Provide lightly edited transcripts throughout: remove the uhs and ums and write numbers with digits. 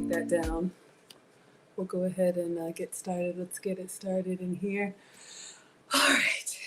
take that down. We'll go ahead and get started. Let's get it started in here. All right.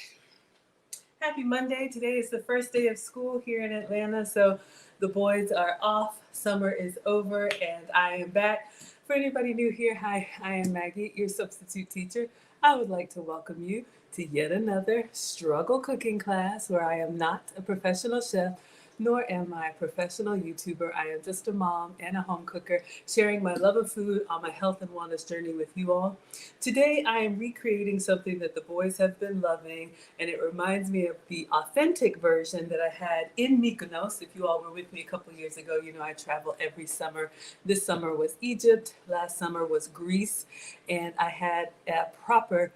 Happy Monday. Today is the first day of school here in Atlanta, so the boys are off. Summer is over, and I am back. For anybody new here, hi, I am Maggie, your substitute teacher. I would like to welcome you to yet another struggle cooking class where I am not a professional chef, nor am I a professional YouTuber. I am just a mom and a home cooker, sharing my love of food on my health and wellness journey with you all. Today, I am recreating something that the boys have been loving, and it reminds me of the authentic version that I had in Mykonos. If you all were with me a couple years ago, you know I travel every summer. This summer was Egypt, last summer was Greece, and I had a proper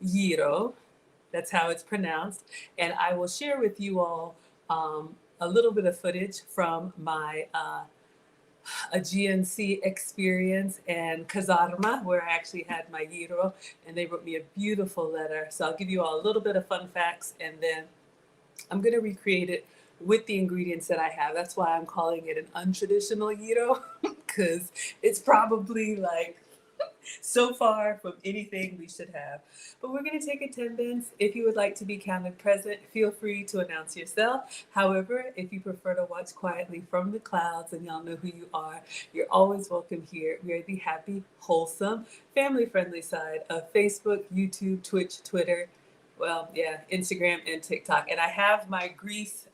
gyro. That's how it's pronounced. And I will share with you all a little bit of footage from my Aegean experience and Kazarma, where I actually had my gyro, and they wrote me a beautiful letter. So I'll give you all a little bit of fun facts, and then I'm going to recreate it with the ingredients that I have. That's why I'm calling it an untraditional gyro, because it's probably like so far from anything we should have. But we're going to take attendance. If you would like to be counted present, feel free to announce yourself. However, if you prefer to watch quietly from the clouds and y'all know who you are, you're always welcome here. We are the happy, wholesome, family-friendly side of Facebook, YouTube, Twitch, Twitter, Instagram and TikTok. And I have my Greece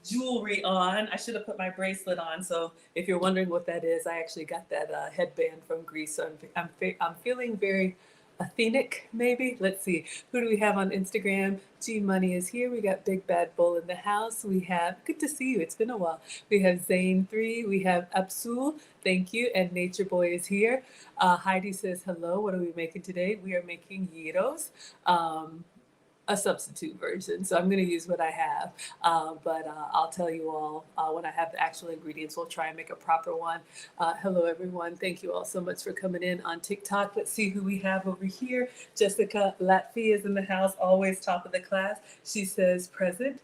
jewelry on. I should have put my bracelet on. So if you're wondering what that is, I actually got that headband from Greece. So I'm feeling very athenic, maybe. Let's see. Who do we have on Instagram? G Money is here. We got Big Bad Bull in the house. We have, good to see you. It's been a while. We have Zane3. We have Absul. Thank you. And Nature Boy is here. Heidi says, hello. What are we making today? We are making gyros. A substitute version. So I'm going to use what I have. But I'll tell you all when I have the actual ingredients, we'll try and make a proper one. Hello, everyone. Thank you all so much for coming in on TikTok. Let's see who we have over here. Jessica Latvia is in the house, always top of the class. She says present.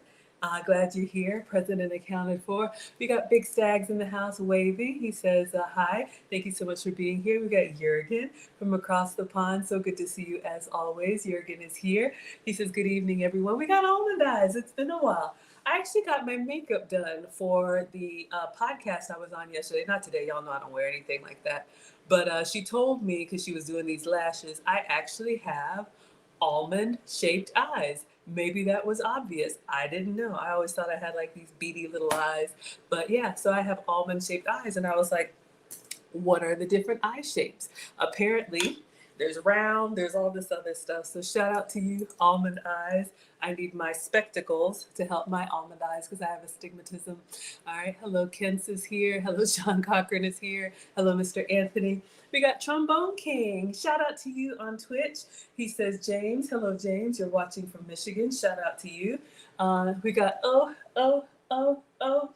Glad you're here, present and accounted for. We got Big Stags in the house, Wavy. He says, hi. Thank you so much for being here. We got Jurgen from across the pond. So good to see you as always. Jurgen is here. He says, good evening, everyone. We got Almond Eyes. It's been a while. I actually got my makeup done for the podcast I was on yesterday. Not today. Y'all know I don't wear anything like that. But she told me, because she was doing these lashes, I actually have almond-shaped eyes. Maybe that was obvious. I didn't know. I always thought I had like these beady little eyes. But yeah, so I have almond-shaped eyes. And I was like, what are the different eye shapes? Apparently, there's round, there's all this other stuff. So shout out to you, almond eyes. I need my spectacles to help my almond eyes because I have astigmatism. All right, hello, Kens is here. Hello, Sean Cochran is here. Hello, Mr. Anthony. We got Trombone King. Shout out to you on Twitch. He says, James. Hello, James. You're watching from Michigan. Shout out to you. We got, oh,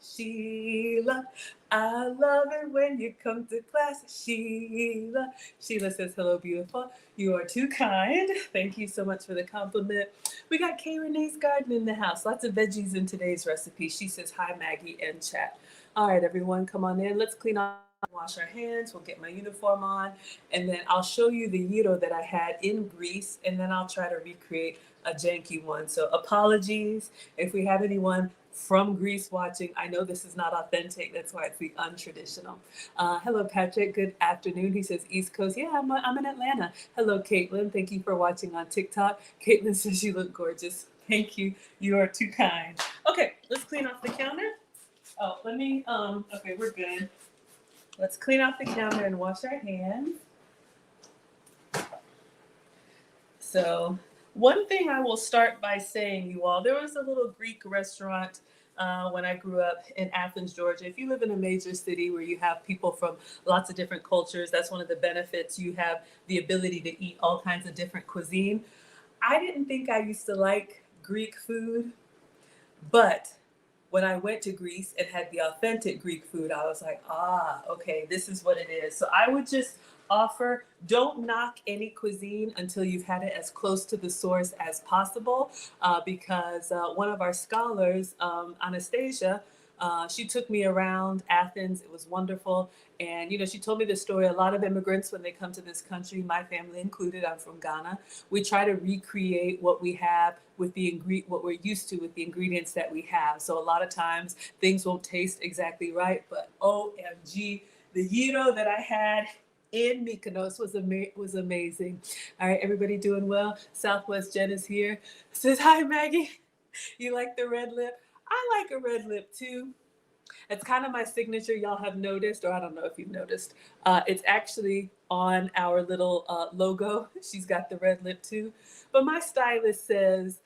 Sheila. I love it when you come to class, Sheila. Sheila says, hello, beautiful. You are too kind. Thank you so much for the compliment. We got Kay Renee's Garden in the house. Lots of veggies in today's recipe. She says, hi, Maggie, and chat. All right, everyone, come on in. Let's clean up. Wash our hands, we'll get my uniform on, and then I'll show you the gyro that I had in Greece, and then I'll try to recreate a janky one. So apologies if we have anyone from Greece watching. I know this is not authentic. That's why it's the untraditional. Hello, Patrick. Good afternoon. He says East Coast. Yeah, I'm in Atlanta. Hello, Caitlin. Thank you for watching on TikTok. Caitlin says you look gorgeous. Thank you. You are too kind. Okay, let's clean off the counter. Oh, okay, we're good. Let's clean off the counter and wash our hands. So one thing I will start by saying, you all, there was a little Greek restaurant when I grew up in Athens, Georgia. If you live in a major city where you have people from lots of different cultures, that's one of the benefits. You have the ability to eat all kinds of different cuisine. I didn't think I used to like Greek food, but when I went to Greece and had the authentic Greek food, I was like, okay, this is what it is. So I would just offer, don't knock any cuisine until you've had it as close to the source as possible, because one of our scholars, Anastasia, She took me around Athens. It was wonderful. And, she told me the story. A lot of immigrants, when they come to this country, my family included, I'm from Ghana, we try to recreate what we have with what we're used to with the ingredients that we have. So a lot of times things won't taste exactly right, but OMG, the gyro that I had in Mykonos was amazing. All right, everybody doing well? Southwest Jen is here. Says, hi, Maggie. You like the red lip? I like a red lip too. It's kind of my signature. Y'all have noticed, or I don't know if you've noticed. It's actually on our little logo. She's got the red lip too. But my stylist says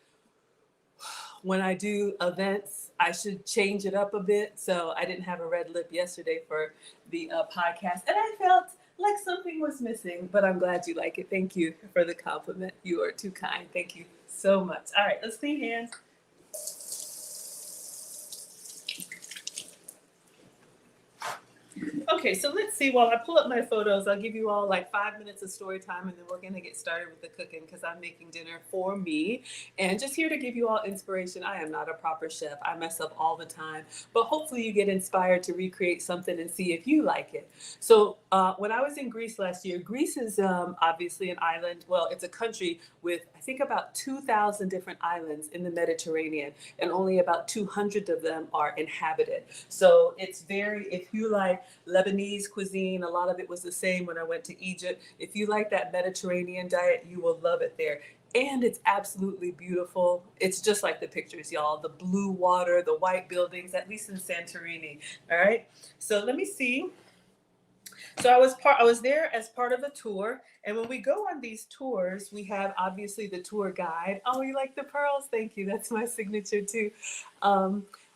when I do events, I should change it up a bit. So I didn't have a red lip yesterday for the podcast. And I felt like something was missing, but I'm glad you like it. Thank you for the compliment. You are too kind. Thank you so much. All right, let's clean hands. Okay, so let's see. While I pull up my photos, I'll give you all like 5 minutes of story time, and then we're going to get started with the cooking because I'm making dinner for me. And just here to give you all inspiration. I am not a proper chef. I mess up all the time. But hopefully you get inspired to recreate something and see if you like it. So when I was in Greece last year, Greece is obviously an island. Well, it's a country with, I think, about 2,000 different islands in the Mediterranean, and only about 200 of them are inhabited. So it's very, if you like Lebanese cuisine, a lot of it was the same when I went to Egypt. If you like that Mediterranean diet, you will love it there. And it's absolutely beautiful. It's just like the pictures, y'all. The blue water, the white buildings, at least in Santorini. All right. So let me see. So I was there as part of a tour, and when we go on these tours, we have obviously the tour guide. Oh, you like the pearls? Thank you. That's my signature too.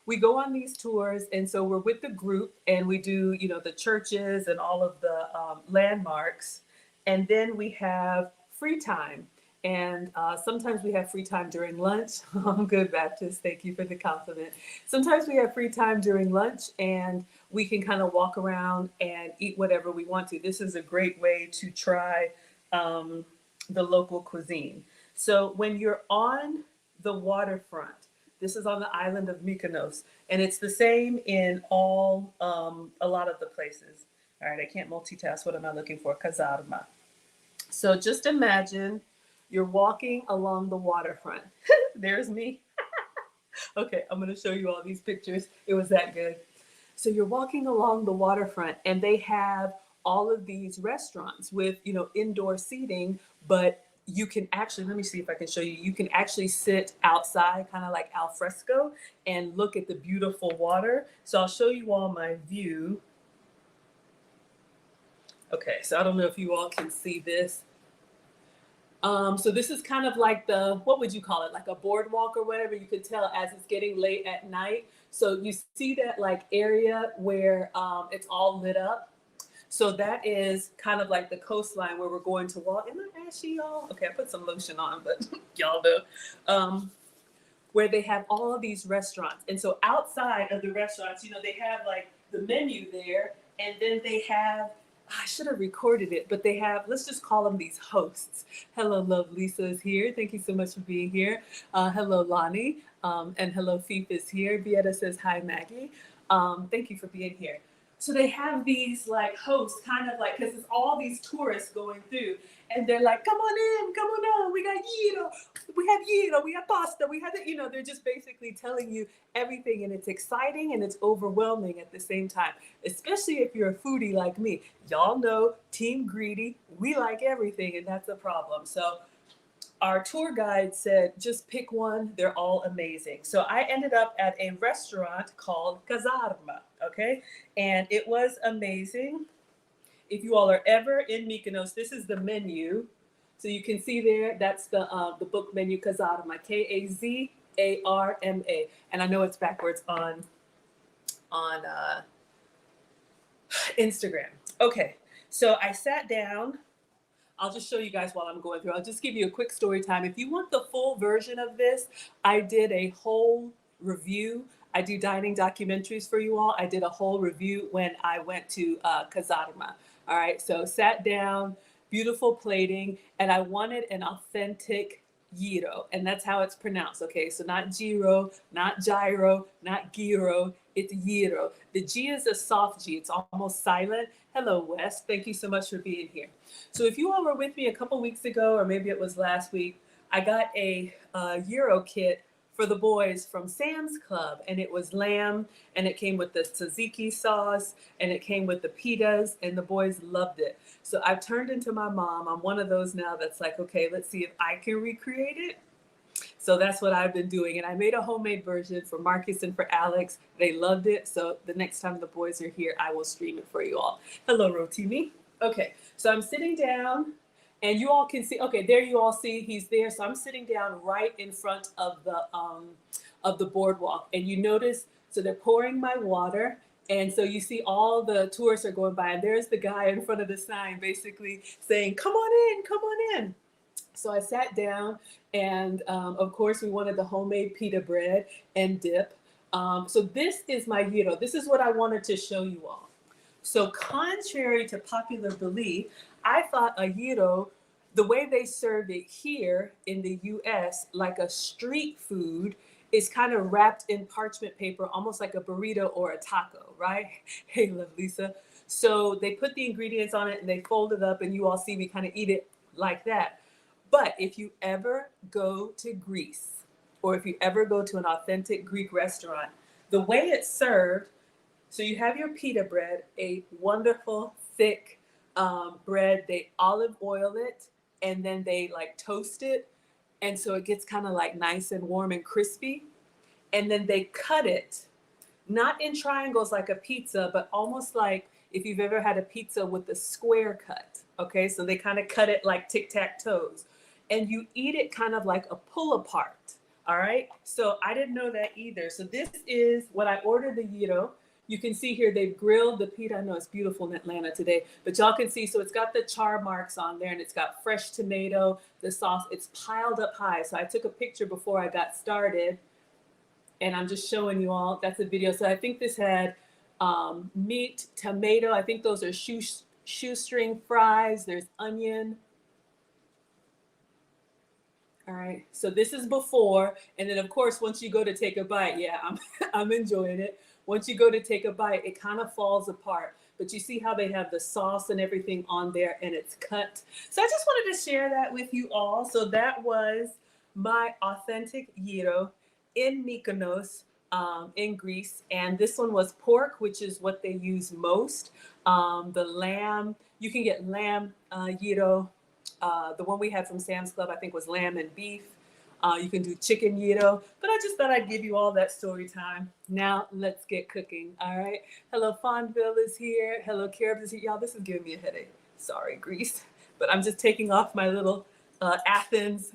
We go on these tours, and so we're with the group, and we do, the churches and all of the landmarks, and then we have free time. And sometimes we have free time during lunch. I'm good, Baptist. Thank you for the compliment. Sometimes we have free time during lunch, and we can kind of walk around and eat whatever we want to. This is a great way to try the local cuisine. So when you're on the waterfront, this is on the island of Mykonos, and it's the same in all a lot of the places. All right, I can't multitask. What am I looking for? Kazarma. So just imagine you're walking along the waterfront. There's me. Okay, I'm going to show you all these pictures. It was that good. So you're walking along the waterfront, and they have all of these restaurants with, indoor seating, but you can actually, let me see if I can show you, you can actually sit outside, kind of like al fresco, and look at the beautiful water. So I'll show you all my view. Okay, so I don't know if you all can see this. So this is kind of like what would you call it? Like a boardwalk or whatever. You could tell as it's getting late at night. So you see that like area where it's all lit up. So that is kind of like the coastline where we're going to walk. Am I ashy, y'all? Okay, I put some lotion on, but y'all know. Where they have all of these restaurants. And so outside of the restaurants, they have like the menu there, and then they have, I should have recorded it, but they have, let's just call them these hosts. Hello, Love Lisa is here. Thank you so much for being here. Hello, Lonnie. And hello, Fief is here. Vieta says, hi, Maggie. Thank you for being here. So they have these like hosts, kind of like, because it's all these tourists going through, and they're like, come on in, we got gyro, we have pasta, we have they're just basically telling you everything, and it's exciting and it's overwhelming at the same time, especially if you're a foodie like me. Y'all know, team greedy, we like everything, and that's a problem. So our tour guide said, just pick one. They're all amazing. So I ended up at a restaurant called Kazarma, okay? And it was amazing. If you all are ever in Mykonos, this is the menu. So you can see there, that's the book menu, Kazarma, Kazarma. And I know it's backwards on Instagram. Okay, so I sat down. I'll just show you guys while I'm going through. I'll just give you a quick story time. If you want the full version of this, I did a whole review. I do dining documentaries for you all. I did a whole review when I went to Kazarma. All right, so sat down, beautiful plating, and I wanted an authentic gyro, and that's how it's pronounced. Okay, so not gyro, not gyro, not gyro. It's gyro. The G is a soft G. It's almost silent. Hello, Wes. Thank you so much for being here. So if you all were with me a couple weeks ago, or maybe it was last week, I got a gyro kit for the boys from Sam's Club, and it was lamb, and it came with the tzatziki sauce, and it came with the pitas, and the boys loved it. So I've turned into my mom. I'm one of those now that's like, okay, let's see if I can recreate it. So that's what I've been doing. And I made a homemade version for Marcus and for Alex. They loved it. So the next time the boys are here, I will stream it for you all. Hello, Rotimi. Okay, so I'm sitting down and you all can see, okay, there you all see he's there. So I'm sitting down right in front of the boardwalk. And you notice, so they're pouring my water. And so you see all the tourists are going by, and there's the guy in front of the sign basically saying, come on in, come on in. So I sat down, and of course we wanted the homemade pita bread and dip. So this is my gyro. This is what I wanted to show you all. So contrary to popular belief, I thought a gyro, the way they serve it here in the US, like a street food, is kind of wrapped in parchment paper, almost like a burrito or a taco, right? Hey, love Lisa. So they put the ingredients on it and they fold it up, and you all see me kind of eat it like that. But if you ever go to Greece, or if you ever go to an authentic Greek restaurant, the way it's served, so you have your pita bread, a wonderful thick bread. They olive oil it, and then they like toast it. And so it gets kind of like nice and warm and crispy. And then they cut it, not in triangles like a pizza, but almost like if you've ever had a pizza with a square cut. Okay, so they kind of cut it like tic-tac-toes. And you eat it kind of like a pull apart. All right, so I didn't know that either. So this is what I ordered the gyro. You can see here they've grilled the pita. I know it's beautiful in Atlanta today, but y'all can see, so it's got the char marks on there, and it's got fresh tomato, the sauce, it's piled up high. So I took a picture before I got started, and I'm just showing you all. That's a video. So I think this had meat, tomato. I think those are shoestring fries. There's onion. All right, so this is before, and then of course, once you go to take a bite, yeah, I'm enjoying it. Once you go to take a bite, it kind of falls apart. But you see how they have the sauce and everything on there, and it's cut. So I just wanted to share that with you all. So that was my authentic gyro in Mykonos, in Greece. And this one was pork, which is what they use most. The lamb, you can get lamb gyro. The one we had from Sam's Club, I think, was lamb and beef. You can do chicken gyro, but I just thought I'd give you all that story time. Now let's get cooking. All right. Hello, Fonville is here. Hello, Caribs is here. Y'all, this is giving me a headache. Sorry, Greece, but I'm just taking off my little Athens.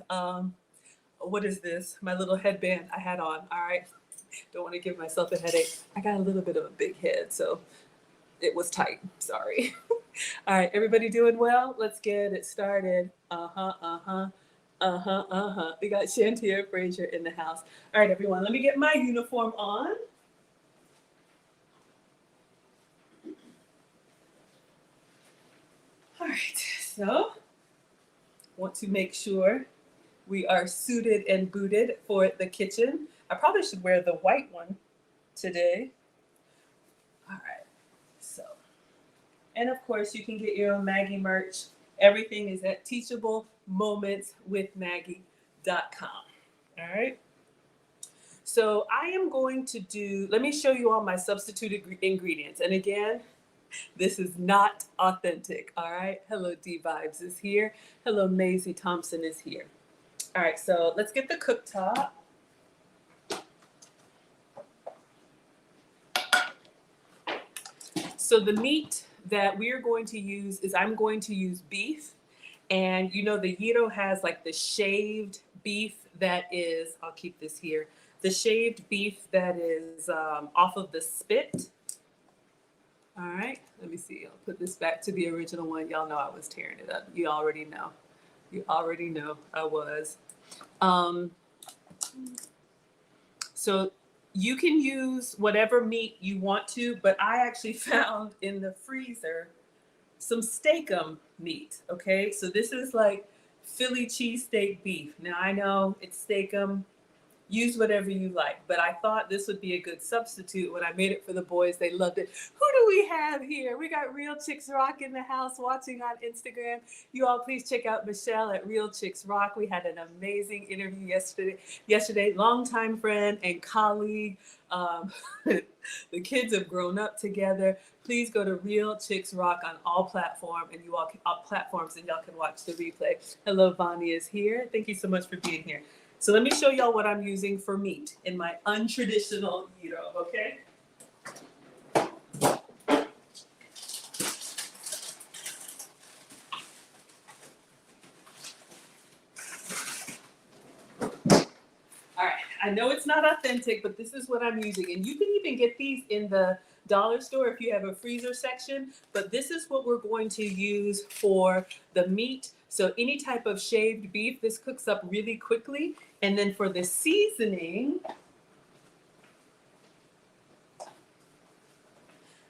What is this? My little headband I had on. All right. Don't want to give myself a headache. I got a little bit of a big head, so it was tight. Sorry. All right, everybody doing well? Let's get it started. We got Shantia Frazier in the house. All right, everyone, let me get my uniform on. All right, so want to make sure we are suited and booted for the kitchen. I probably should wear the white one today. All right, so, and of course you can get your own Maggie merch. Everything is at teachablemomentswithmaggie.com. All right. So I am going to do, let me show you all my substituted ingredients. And again, this is not authentic. All right. Hello, D Vibes is here. Hello, Maisie Thompson is here. All right. So let's get the cooktop. So the meat that we're going to use is, I'm going to use beef. And you know, the gyro has like the shaved beef that is, I'll keep this here, the shaved beef that is off of the spit. All right, let me see. I'll put this back to the original one. Y'all know I was tearing it up. You already know. You already know I was. So you can use whatever meat you want to, but I actually found in the freezer some steakum meat. Okay, so this is like Philly cheesesteak beef. Now I know it's steakum. Use whatever you like, but I thought this would be a good substitute. When I made it for the boys, they loved it. Who do we have here? We got Real Chicks Rock in the house watching on Instagram. You all please check out Michelle at Real Chicks Rock. We had an amazing interview yesterday. Longtime friend and colleague. The kids have grown up together. Please go to Real Chicks Rock on all platforms, and y'all can watch the replay. Hello, Vanya is here. Thank you so much for being here. So let me show y'all what I'm using for meat in my untraditional gyro, okay? All right, I know it's not authentic, but this is what I'm using. And you can even get these in the dollar store if you have a freezer section, but this is what we're going to use for the meat. So any type of shaved beef, this cooks up really quickly. And then for the seasoning,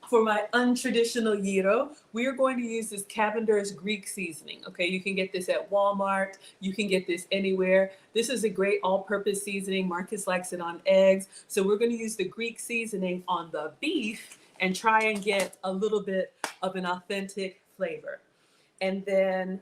for my untraditional gyro, we are going to use this Cavender's Greek seasoning. Okay, you can get this at Walmart. You can get this anywhere. This is a great all-purpose seasoning. Marcus likes it on eggs. So we're going to use the Greek seasoning on the beef and try and get a little bit of an authentic flavor. And then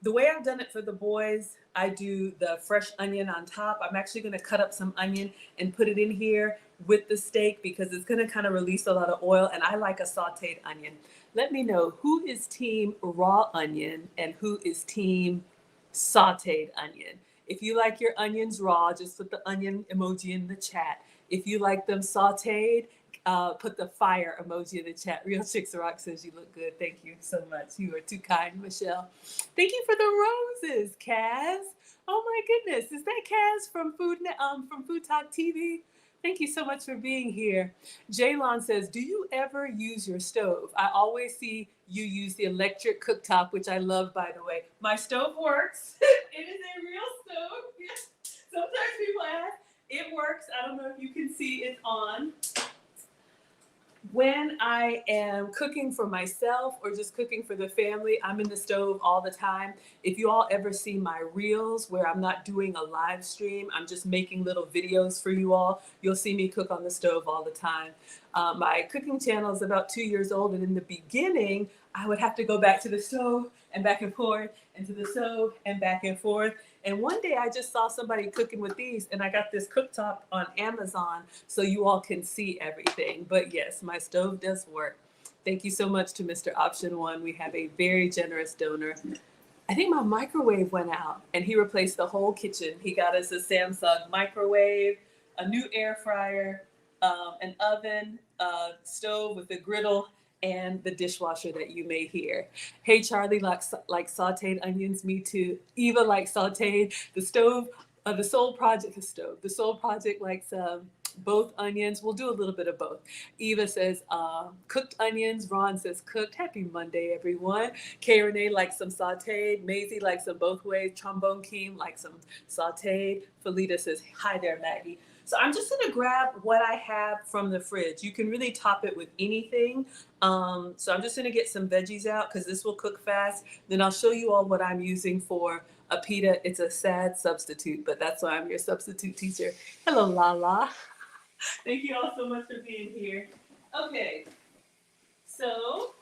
the way I've done it for the boys, I do the fresh onion on top. I'm actually going to cut up some onion and put it in here with the steak because it's going to kind of release a lot of oil, and I like a sauteed onion. Let me know who is team raw onion and who is team sauteed onion. If you like your onions raw, just put the onion emoji in the chat. If you like them sauteed, put the fire emoji in the chat. Real Chicks Rock says you look good. Thank you so much. You are too kind, Michelle. Thank you for the roses, Kaz. Oh my goodness, is that Kaz from Food Talk TV? Thank you so much for being here. Jaylon says, do you ever use your stove? I always see you use the electric cooktop, which I love, by the way. My stove works. It is a real stove. Yes. Sometimes people ask. It works. I don't know if you can see it on. When I am cooking for myself or just cooking for the family, I'm in the stove all the time. If you all ever see my reels where I'm not doing a live stream, I'm just making little videos for you all, you'll see me cook on the stove all the time. My cooking channel is about 2 years old, and in the beginning, I would have to go back to the stove and back and forth, and to the stove and back and forth. And one day I just saw somebody cooking with these, and I got this cooktop on Amazon so you all can see everything. But yes, my stove does work. Thank you so much to Mr. Option One. We have a very generous donor. I think my microwave went out, and he replaced the whole kitchen. He got us a Samsung microwave, a new air fryer, an oven, a stove with a griddle, and the dishwasher that you may hear. Hey, Charlie likes sauteed onions. Me too. Eva likes sauteed. The Soul Project likes both onions. We'll do a little bit of both. Eva says cooked onions. Ron says cooked. Happy Monday, everyone. Kay Renee likes some sauteed. Maisie likes them both ways. Trombone Keem likes some sauteed. Felita says, hi there, Maggie. So I'm just gonna grab what I have from the fridge. You can really top it with anything. So I'm just gonna get some veggies out because this will cook fast. Then I'll show you all what I'm using for a pita. It's a sad substitute, but that's why I'm your substitute teacher. Hello, Lala. Thank you all so much for being here. Okay, so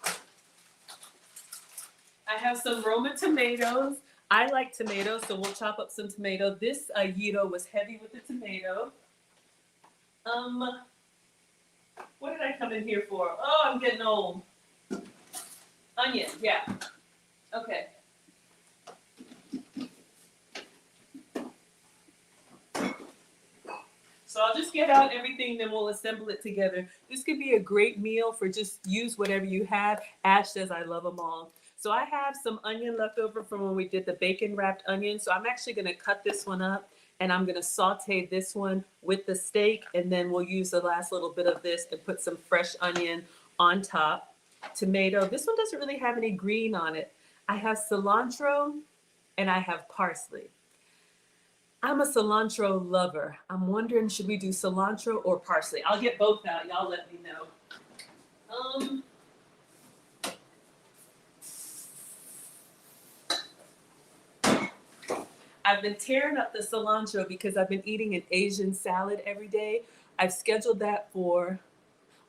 I have some Roma tomatoes. I like tomatoes, so we'll chop up some tomato. This gyro was heavy with the tomato. What did I come in here for? Oh, I'm getting old. Onion, yeah. Okay. So I'll just get out everything, then we'll assemble it together. This could be a great meal for just use whatever you have. Ash says I love them all. So I have some onion left over from when we did the bacon wrapped onion. So I'm actually gonna cut this one up, and I'm gonna saute this one with the steak, and then we'll use the last little bit of this and put some fresh onion on top. Tomato, this one doesn't really have any green on it. I have cilantro and I have parsley. I'm a cilantro lover. I'm wondering, should we do cilantro or parsley? I'll get both out, y'all let me know. I've been tearing up the cilantro because I've been eating an Asian salad every day. I've scheduled that for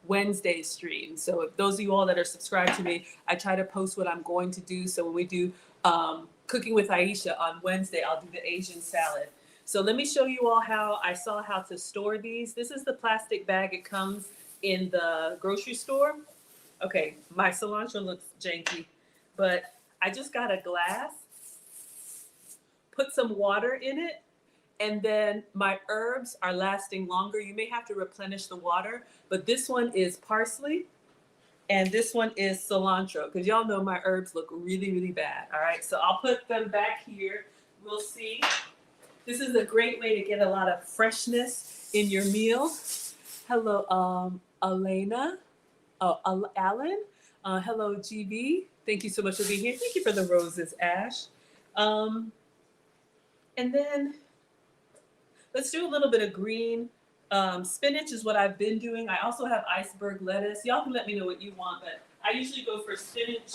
Wednesday stream. So if those of you all that are subscribed to me, I try to post what I'm going to do. So when we do Cooking with Aisha on Wednesday, I'll do the Asian salad. So let me show you all how I saw how to store these. This is the plastic bag. It comes in the grocery store. Okay, my cilantro looks janky, but I just got a glass, put some water in it, and then my herbs are lasting longer. You may have to replenish the water, but this one is parsley and this one is cilantro, because y'all know my herbs look really, really bad. All right, so I'll put them back here. We'll see. This is a great way to get a lot of freshness in your meal. Hello, Elena. Oh, Alan. Hello, GB. Thank you so much for being here. Thank you for the roses, Ash. And then let's do a little bit of green. Spinach is what I've been doing. I also have iceberg lettuce. Y'all can let me know what you want, but I usually go for spinach.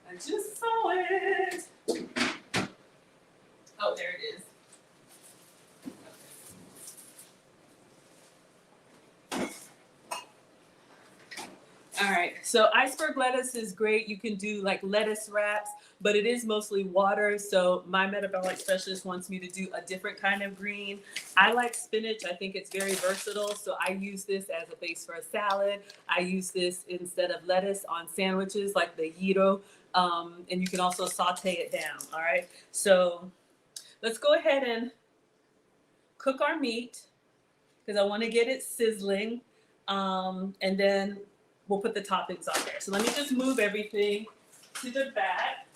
I just saw it. Oh, there it is. All right, so iceberg lettuce is great. You can do like lettuce wraps, but it is mostly water. So my metabolic specialist wants me to do a different kind of green. I like spinach. I think it's very versatile. So I use this as a base for a salad. I use this instead of lettuce on sandwiches like the gyro. And you can also saute it down. All right, so let's go ahead and cook our meat because I want to get it sizzling. And then we'll put the toppings on there. So let me just move everything to the back.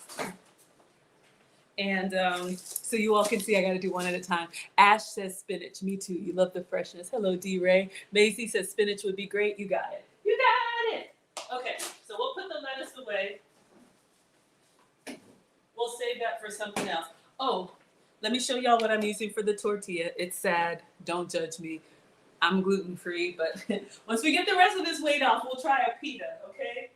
And so you all can see I got to do one at a time. Ash says spinach. Me too. You love the freshness. Hello, D-Ray. Maisie says spinach would be great. You got it. You got it. Okay, so we'll put the lettuce away. We'll save that for something else. Oh, let me show y'all what I'm using for the tortilla. It's sad. Don't judge me. I'm gluten-free, but once we get the rest of this weight off, we'll try a pita, okay?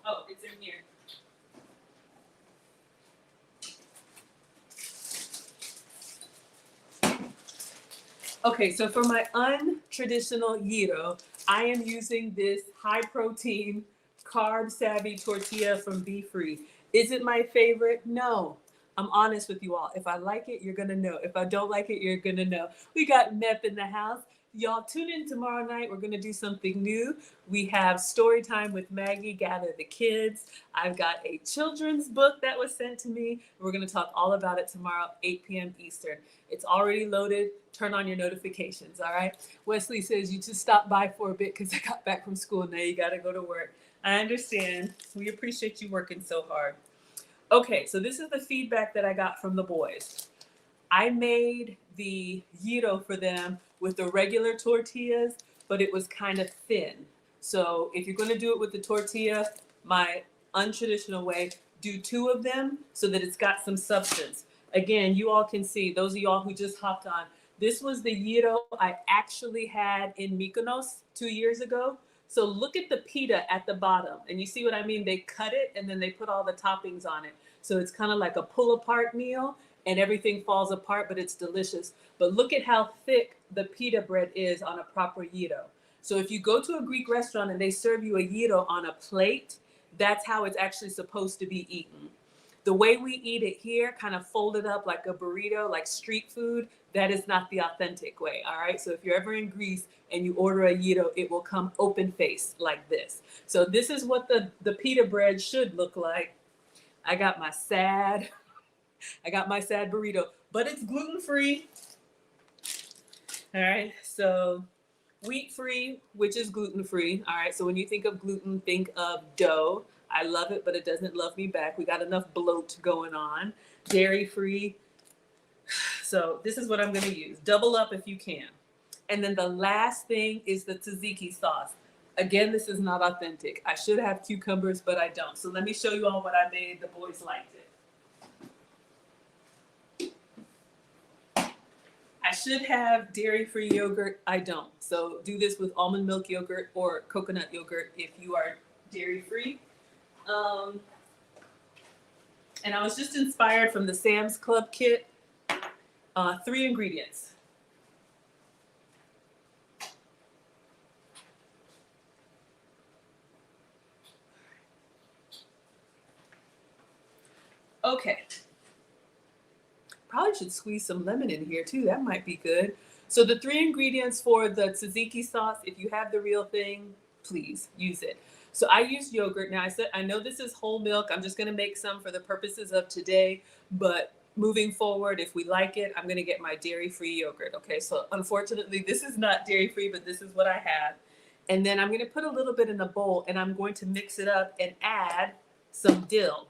Oh, it's in here. Okay, so for my untraditional gyro, I am using this high-protein, carb-savvy tortilla from Be Free. Is it my favorite? No. I'm honest with you all. If I like it, you're going to know. If I don't like it, you're going to know. We got Mep in the house. Y'all tune in tomorrow night. We're going to do something new. We have story time with Maggie, Gather the Kids. I've got a children's book that was sent to me. We're going to talk all about it tomorrow, 8 p.m. Eastern. It's already loaded. Turn on your notifications, all right? Wesley says you just stopped by for a bit because I got back from school. Now you got to go to work. I understand. We appreciate you working so hard. Okay, so this is the feedback that I got from the boys. I made the gyro for them with the regular tortillas, but it was kind of thin. So if you're going to do it with the tortilla, my untraditional way, do 2 of them so that it's got some substance. Again, you all can see, those of y'all who just hopped on, this was the gyro I actually had in Mykonos 2 years ago. So look at the pita at the bottom, and you see what I mean? They cut it and then they put all the toppings on it. So it's kind of like a pull apart meal and everything falls apart, but it's delicious. But look at how thick the pita bread is on a proper gyro. So if you go to a Greek restaurant and they serve you a gyro on a plate, that's how it's actually supposed to be eaten. The way we eat it here, kind of folded up like a burrito, like street food, that is not the authentic way, all right? So if you're ever in Greece and you order a gyro, it will come open-faced like this. So this is what the pita bread should look like. I got my sad burrito, but it's gluten-free. All right, so wheat-free, which is gluten-free. All right, so when you think of gluten, think of dough. I love it, but it doesn't love me back. We got enough bloat going on. Dairy-free. So this is what I'm gonna use. Double up if you can. And then the last thing is the tzatziki sauce. Again, this is not authentic. I should have cucumbers, but I don't. So let me show you all what I made. The boys liked it. should have dairy-free yogurt. I don't. So do this with almond milk yogurt or coconut yogurt if you are dairy-free. And I was just inspired from the Sam's Club kit. 3 ingredients. Okay. Probably should squeeze some lemon in here too. That might be good. So the 3 ingredients for the tzatziki sauce, if you have the real thing, please use it. So I use yogurt. Now I know this is whole milk. I'm just going to make some for the purposes of today, but moving forward, if we like it, I'm going to get my dairy-free yogurt. Okay, so unfortunately, this is not dairy-free, but this is what I have. And then I'm going to put a little bit in a bowl, and I'm going to mix it up and add some dill.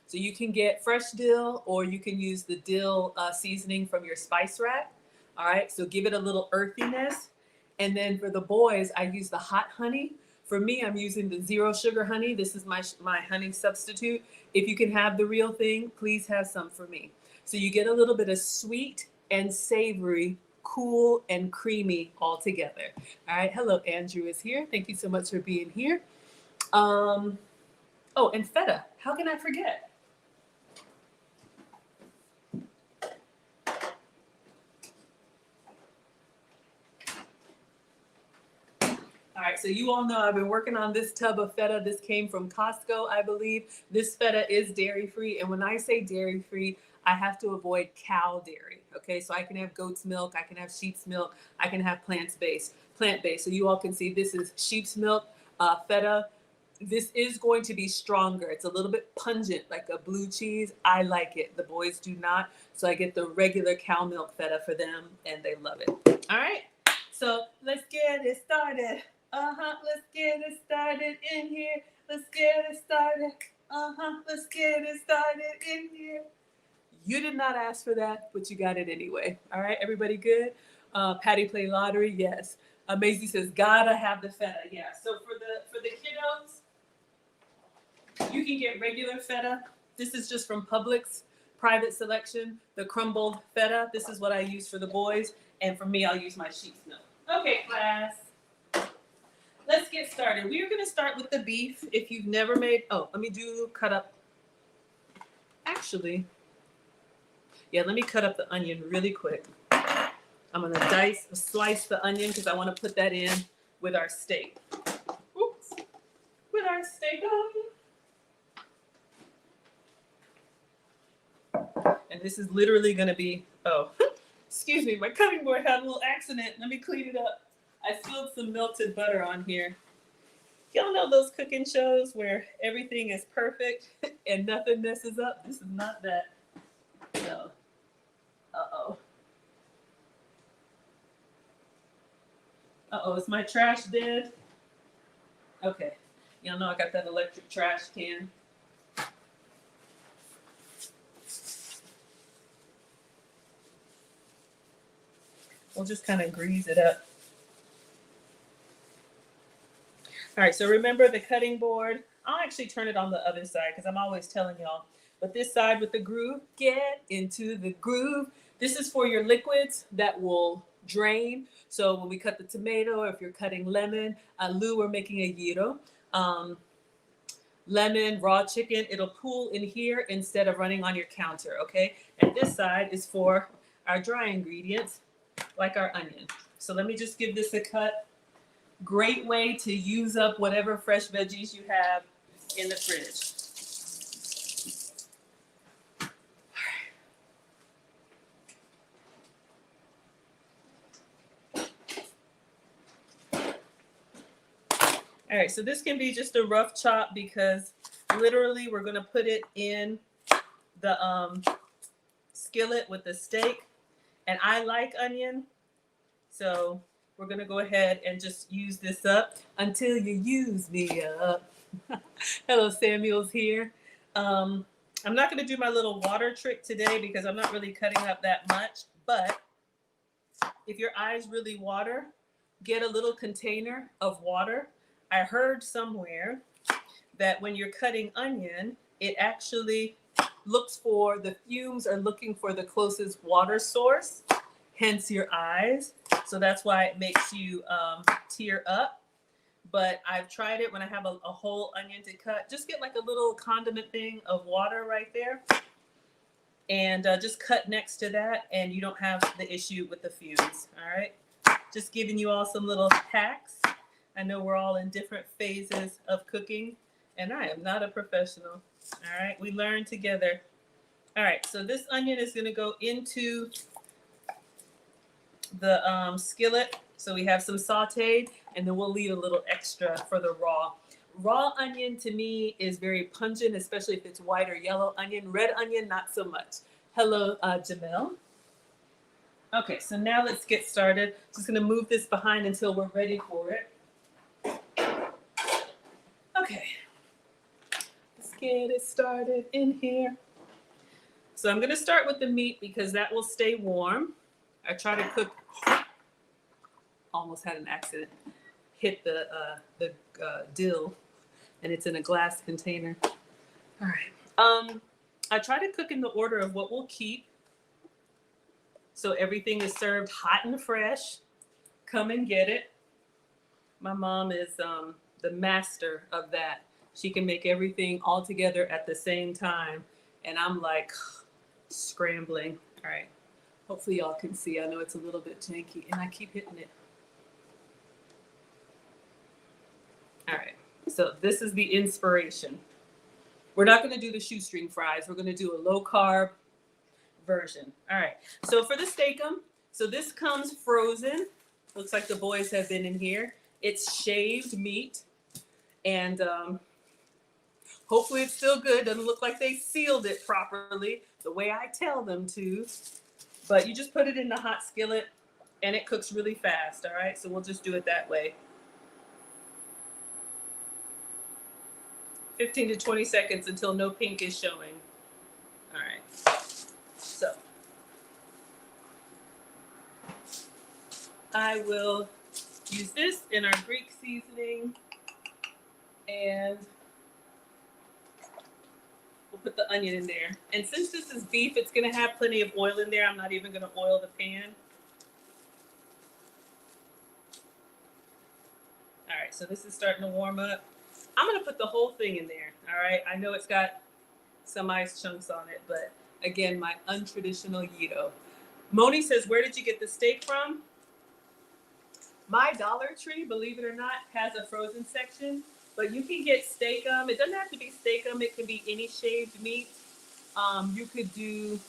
So you can get fresh dill, or you can use the dill seasoning from your spice rack. All right, so give it a little earthiness. And then for the boys, I use the hot honey. For me, I'm using the 0 sugar honey. This is my honey substitute. If you can have the real thing, please have some for me. So you get a little bit of sweet and savory, cool and creamy all together. All right, hello, Andrew is here. Thank you so much for being here. Oh, and feta. How can I forget? All right, so you all know I've been working on this tub of feta. This came from Costco, I believe. This feta is dairy-free, and when I say dairy-free, I have to avoid cow dairy, okay? So I can have goat's milk, I can have sheep's milk, I can have plant-based. So you all can see this is sheep's milk feta. This is going to be stronger. It's a little bit pungent, like a blue cheese. I like it. The boys do not, so I get the regular cow milk feta for them, and they love it. All right, so let's get it started. Let's get it started in here. Let's get it started. Let's get it started in here. You did not ask for that, but you got it anyway. All right, everybody good? Patty play lottery, yes. Maisie says, gotta have the feta. Yeah, so for the kiddos, you can get regular feta. This is just from Publix, private selection, the crumbled feta. This is what I use for the boys, and for me, I'll use my sheep's milk. Okay, class. Let's get started. We are going to start with the beef. If you've never made, let me cut up. Actually, yeah, let me cut up the onion really quick. I'm going to slice the onion because I want to put that in with our steak. Oops. With our steak on. And this is literally going to be, excuse me, my cutting board had a little accident. Let me clean it up. I spilled some melted butter on here. Y'all know those cooking shows where everything is perfect and nothing messes up? This is not that. No. Uh-oh. Uh-oh, is my trash dead? Okay. Y'all know I got that electric trash can. We'll just kind of grease it up. All right, so remember the cutting board. I'll actually turn it on the other side because I'm always telling y'all. But this side with the groove, get into the groove. This is for your liquids that will drain. So when we cut the tomato, or if you're cutting lemon, Lou, we're making a gyro. Lemon, raw chicken, it'll pool in here instead of running on your counter, okay? And this side is for our dry ingredients, like our onion. So let me just give this a cut. Great way to use up whatever fresh veggies you have in the fridge. All right, so this can be just a rough chop because literally we're gonna put it in the skillet with the steak. And I like onion, so we're gonna go ahead and just use this up until you use me up. Hello, Samuel's here. I'm not gonna do my little water trick today because I'm not really cutting up that much, but if your eyes really water, get a little container of water. I heard somewhere that when you're cutting onion, it actually looks for, the fumes are looking for the closest water source. hence your eyes. So that's why it makes you tear up. But I've tried it when I have a whole onion to cut. Just get like a little condiment thing of water right there, and just cut next to that, and you don't have the issue with the fumes. All right, just giving you all some little hacks. I know we're all in different phases of cooking, and I am not a professional. All right, we learn together. All right, so this onion is going to go into the skillet. So we have some sauteed, and then we'll leave a little extra for the raw. Raw onion to me is very pungent, especially if it's white or yellow onion. Red onion, not so much. Hello, Jamel. Okay, so now let's get started. Just gonna move this behind until we're ready for it. Okay, let's get it started in here. So I'm gonna start with the meat because that will stay warm. I try to cook. Almost had an accident. Hit the dill, and it's in a glass container. All right. I try to cook in the order of what we'll keep, so everything is served hot and fresh. Come and get it. My mom is the master of that. She can make everything all together at the same time, and I'm like scrambling. All right. Hopefully y'all can see. I know it's a little bit janky, and I keep hitting it. All right, so this is the inspiration. We're not going to do the shoestring fries. We're going to do a low carb version. All right, so for the steakum, so this comes frozen. Looks like the boys have been in here. It's shaved meat, and hopefully it's still good. Doesn't look like they sealed it properly the way I tell them to. But you just put it in the hot skillet, and it cooks really fast. All right, so we'll just do it that way. 15 to 20 seconds until no pink is showing. All right. So I will use this in our Greek seasoning, and we'll put the onion in there. And since this is beef, it's going to have plenty of oil in there. I'm not even going to oil the pan. All right, so this is starting to warm up. I'm going to put the whole thing in there, all right? I know it's got some ice chunks on it, but again, my untraditional gyro. Moni says, where did you get the steak from? My Dollar Tree, believe it or not, has a frozen section, but you can get steakum. It doesn't have to be steakum. It can be any shaved meat. You could do,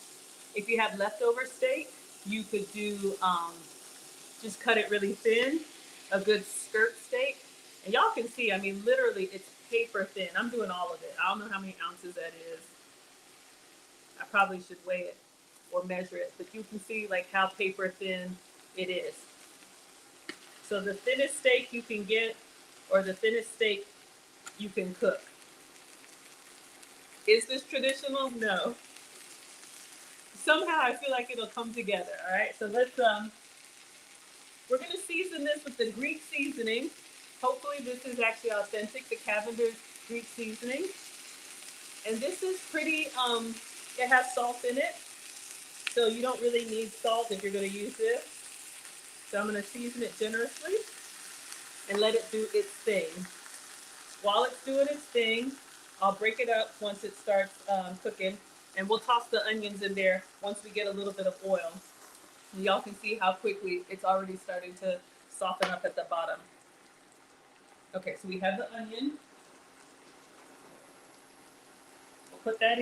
if you have leftover steak, you could do, just cut it really thin, a good skirt steak. And y'all can see, I mean, literally, it's paper thin. I'm doing all of it. I don't know how many ounces that is. I probably should weigh it or measure it, but you can see like how paper thin it is. So the thinnest steak you can get, or the thinnest steak you can cook. Is this traditional? No. Somehow I feel like it'll come together. All right, so let's we're gonna season this with the Greek seasoning. Hopefully this is actually authentic, the Cavender's Greek seasoning. And this is pretty, it has salt in it. So you don't really need salt if you're gonna use this. So I'm gonna season it generously and let it do its thing. While it's doing its thing, I'll break it up once it starts cooking, and we'll toss the onions in there once we get a little bit of oil. And y'all can see how quickly it's already starting to soften up at the bottom. Okay, so we have the onion. We'll put that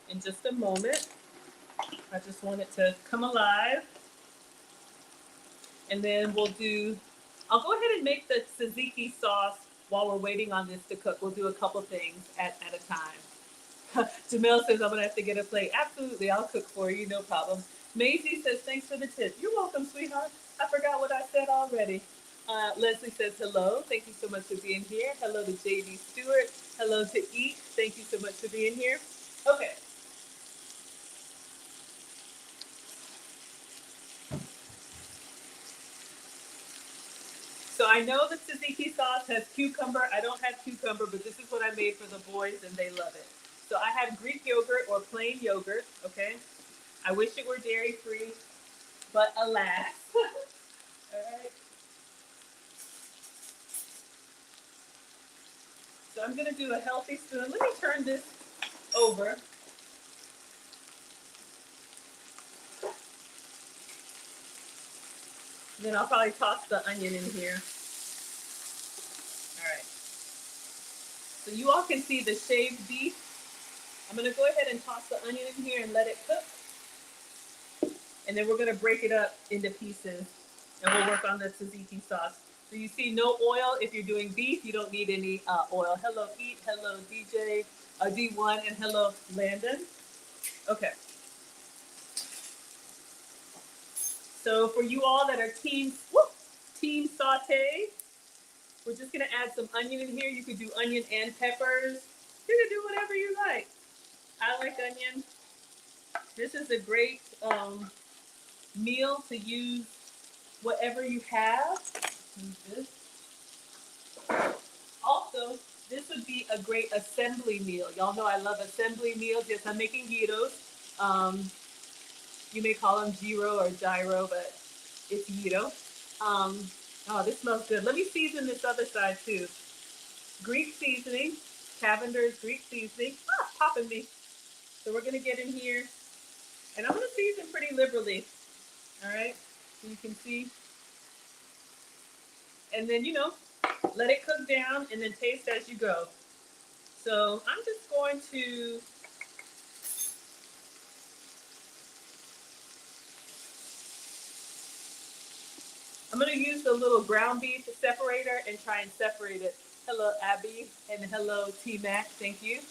in just a moment. I just want it to come alive. And then we'll do, I'll go ahead and make the tzatziki sauce while we're waiting on this to cook. We'll do a couple things at a time. Jamel says, I'm gonna have to get a plate. Absolutely, I'll cook for you, no problem. Maisie says, thanks for the tip. You're welcome, sweetheart. I forgot what I said already. Leslie says, hello. Thank you so much for being here. Hello to JD Stewart. Hello to Eat. Thank you so much for being here. Okay. So I know the tzatziki sauce has cucumber. I don't have cucumber, but this is what I made for the boys, and they love it. So I have Greek yogurt or plain yogurt, okay? I wish it were dairy-free, but alas. All right. So I'm gonna do a healthy spoon. Let me turn this over. Then I'll probably toss the onion in here. All right. So you all can see the shaved beef. I'm gonna go ahead and toss the onion in here and let it cook. And then we're gonna break it up into pieces and we'll work on the tzatziki sauce. So you see no oil. If you're doing beef, you don't need any oil. Hello, Eat. Hello, DJ, D1, and hello, Landon. Okay. So for you all that are team saute, we're just gonna add some onion in here. You could do onion and peppers. You can do whatever you like. I like onion. This is a great meal to use whatever you have. Use this. Also, this would be a great assembly meal. Y'all know I love assembly meals. Yes, I'm making gyros. You may call them gyro or gyro, but it's gyro. Oh, this smells good. Let me season this other side too. Greek seasoning, Cavender's Greek seasoning. Popping me. So we're gonna get in here, and I'm gonna season pretty liberally. All right, so you can see, and then let it cook down, and then taste as you go. So I'm just going to use the little ground beef separator and try and separate it. Hello, Abby, and hello, T-Mac. Thank you.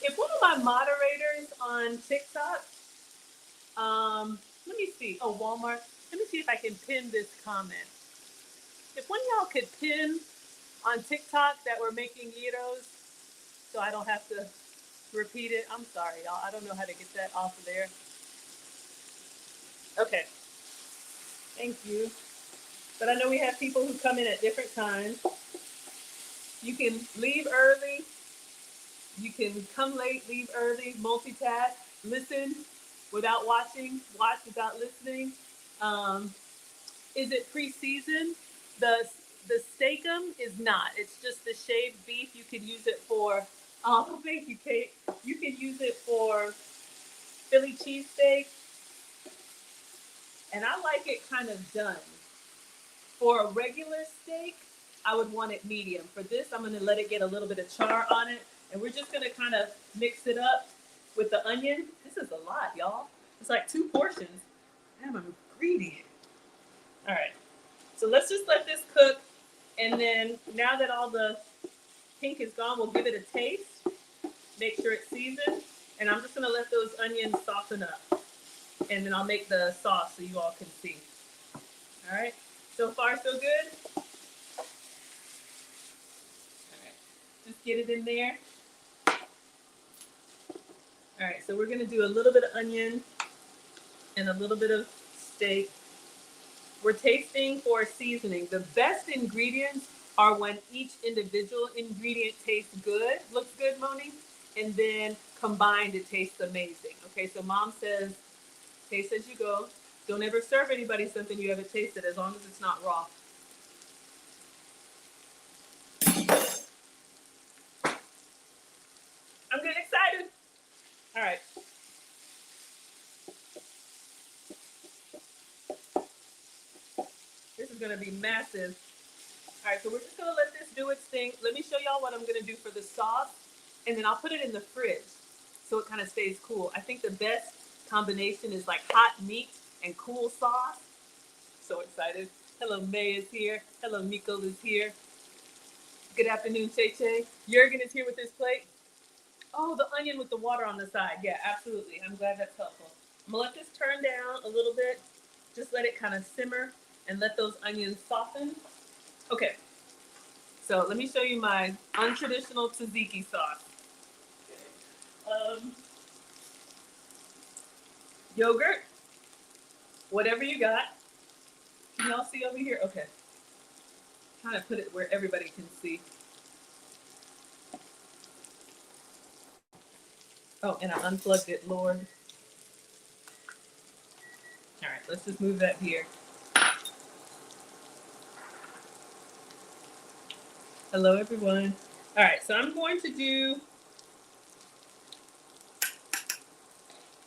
If one of my moderators on TikTok, let me see. Oh, Walmart. Let me see if I can pin this comment. If one of y'all could pin on TikTok that we're making gyros, so I don't have to repeat it. I'm sorry, y'all. I don't know how to get that off of there. Okay. Thank you. But I know we have people who come in at different times. You can leave early. You can come late, leave early, multitask, listen without watching, watch without listening. Um, is it pre-seasoned? The steakum is not. It's just the shaved beef. You could use it for. Oh, thank you, Kate. You could use it for Philly cheesesteak, and I like it kind of done. For a regular steak, I would want it medium. For this, I'm gonna let it get a little bit of char on it, and we're just gonna kind of mix it up with the onion. This is a lot, y'all. It's like 2 portions. Damn, I'm greedy. All right, so let's just let this cook, and then now that all the pink is gone, we'll give it a taste. Make sure it's seasoned, and I'm just gonna let those onions soften up, and then I'll make the sauce so you all can see. All right, so far so good. Just get it in there. All right, so we're gonna do a little bit of onion and a little bit of steak. We're tasting for seasoning. The best ingredients are when each individual ingredient tastes good, looks good, Moni, and then combined it tastes amazing. Okay, so mom says, taste as you go. Don't ever serve anybody something you haven't tasted as long as it's not raw. I'm getting excited. All right. This is gonna be massive. All right, so we're just gonna let this do its thing. Let me show y'all what I'm gonna do for the sauce, and then I'll put it in the fridge so it kind of stays cool. I think the best combination is like hot meat and cool sauce. So excited. Hello, May is here. Hello, Miko is here. Good afternoon, Che Che. Jurgen is here with his plate. Oh, the onion with the water on the side. Yeah, absolutely. I'm glad that's helpful. I'm gonna let this turn down a little bit. Just let it kind of simmer and let those onions soften. Okay, so let me show you my untraditional tzatziki sauce. Um, Yogurt, whatever you got. Can y'all see over here? Okay. Trying to put it where everybody can see. Oh, and I unplugged it, Lord. All right, let's just move that here. Hello, everyone. All right, so I'm going to do,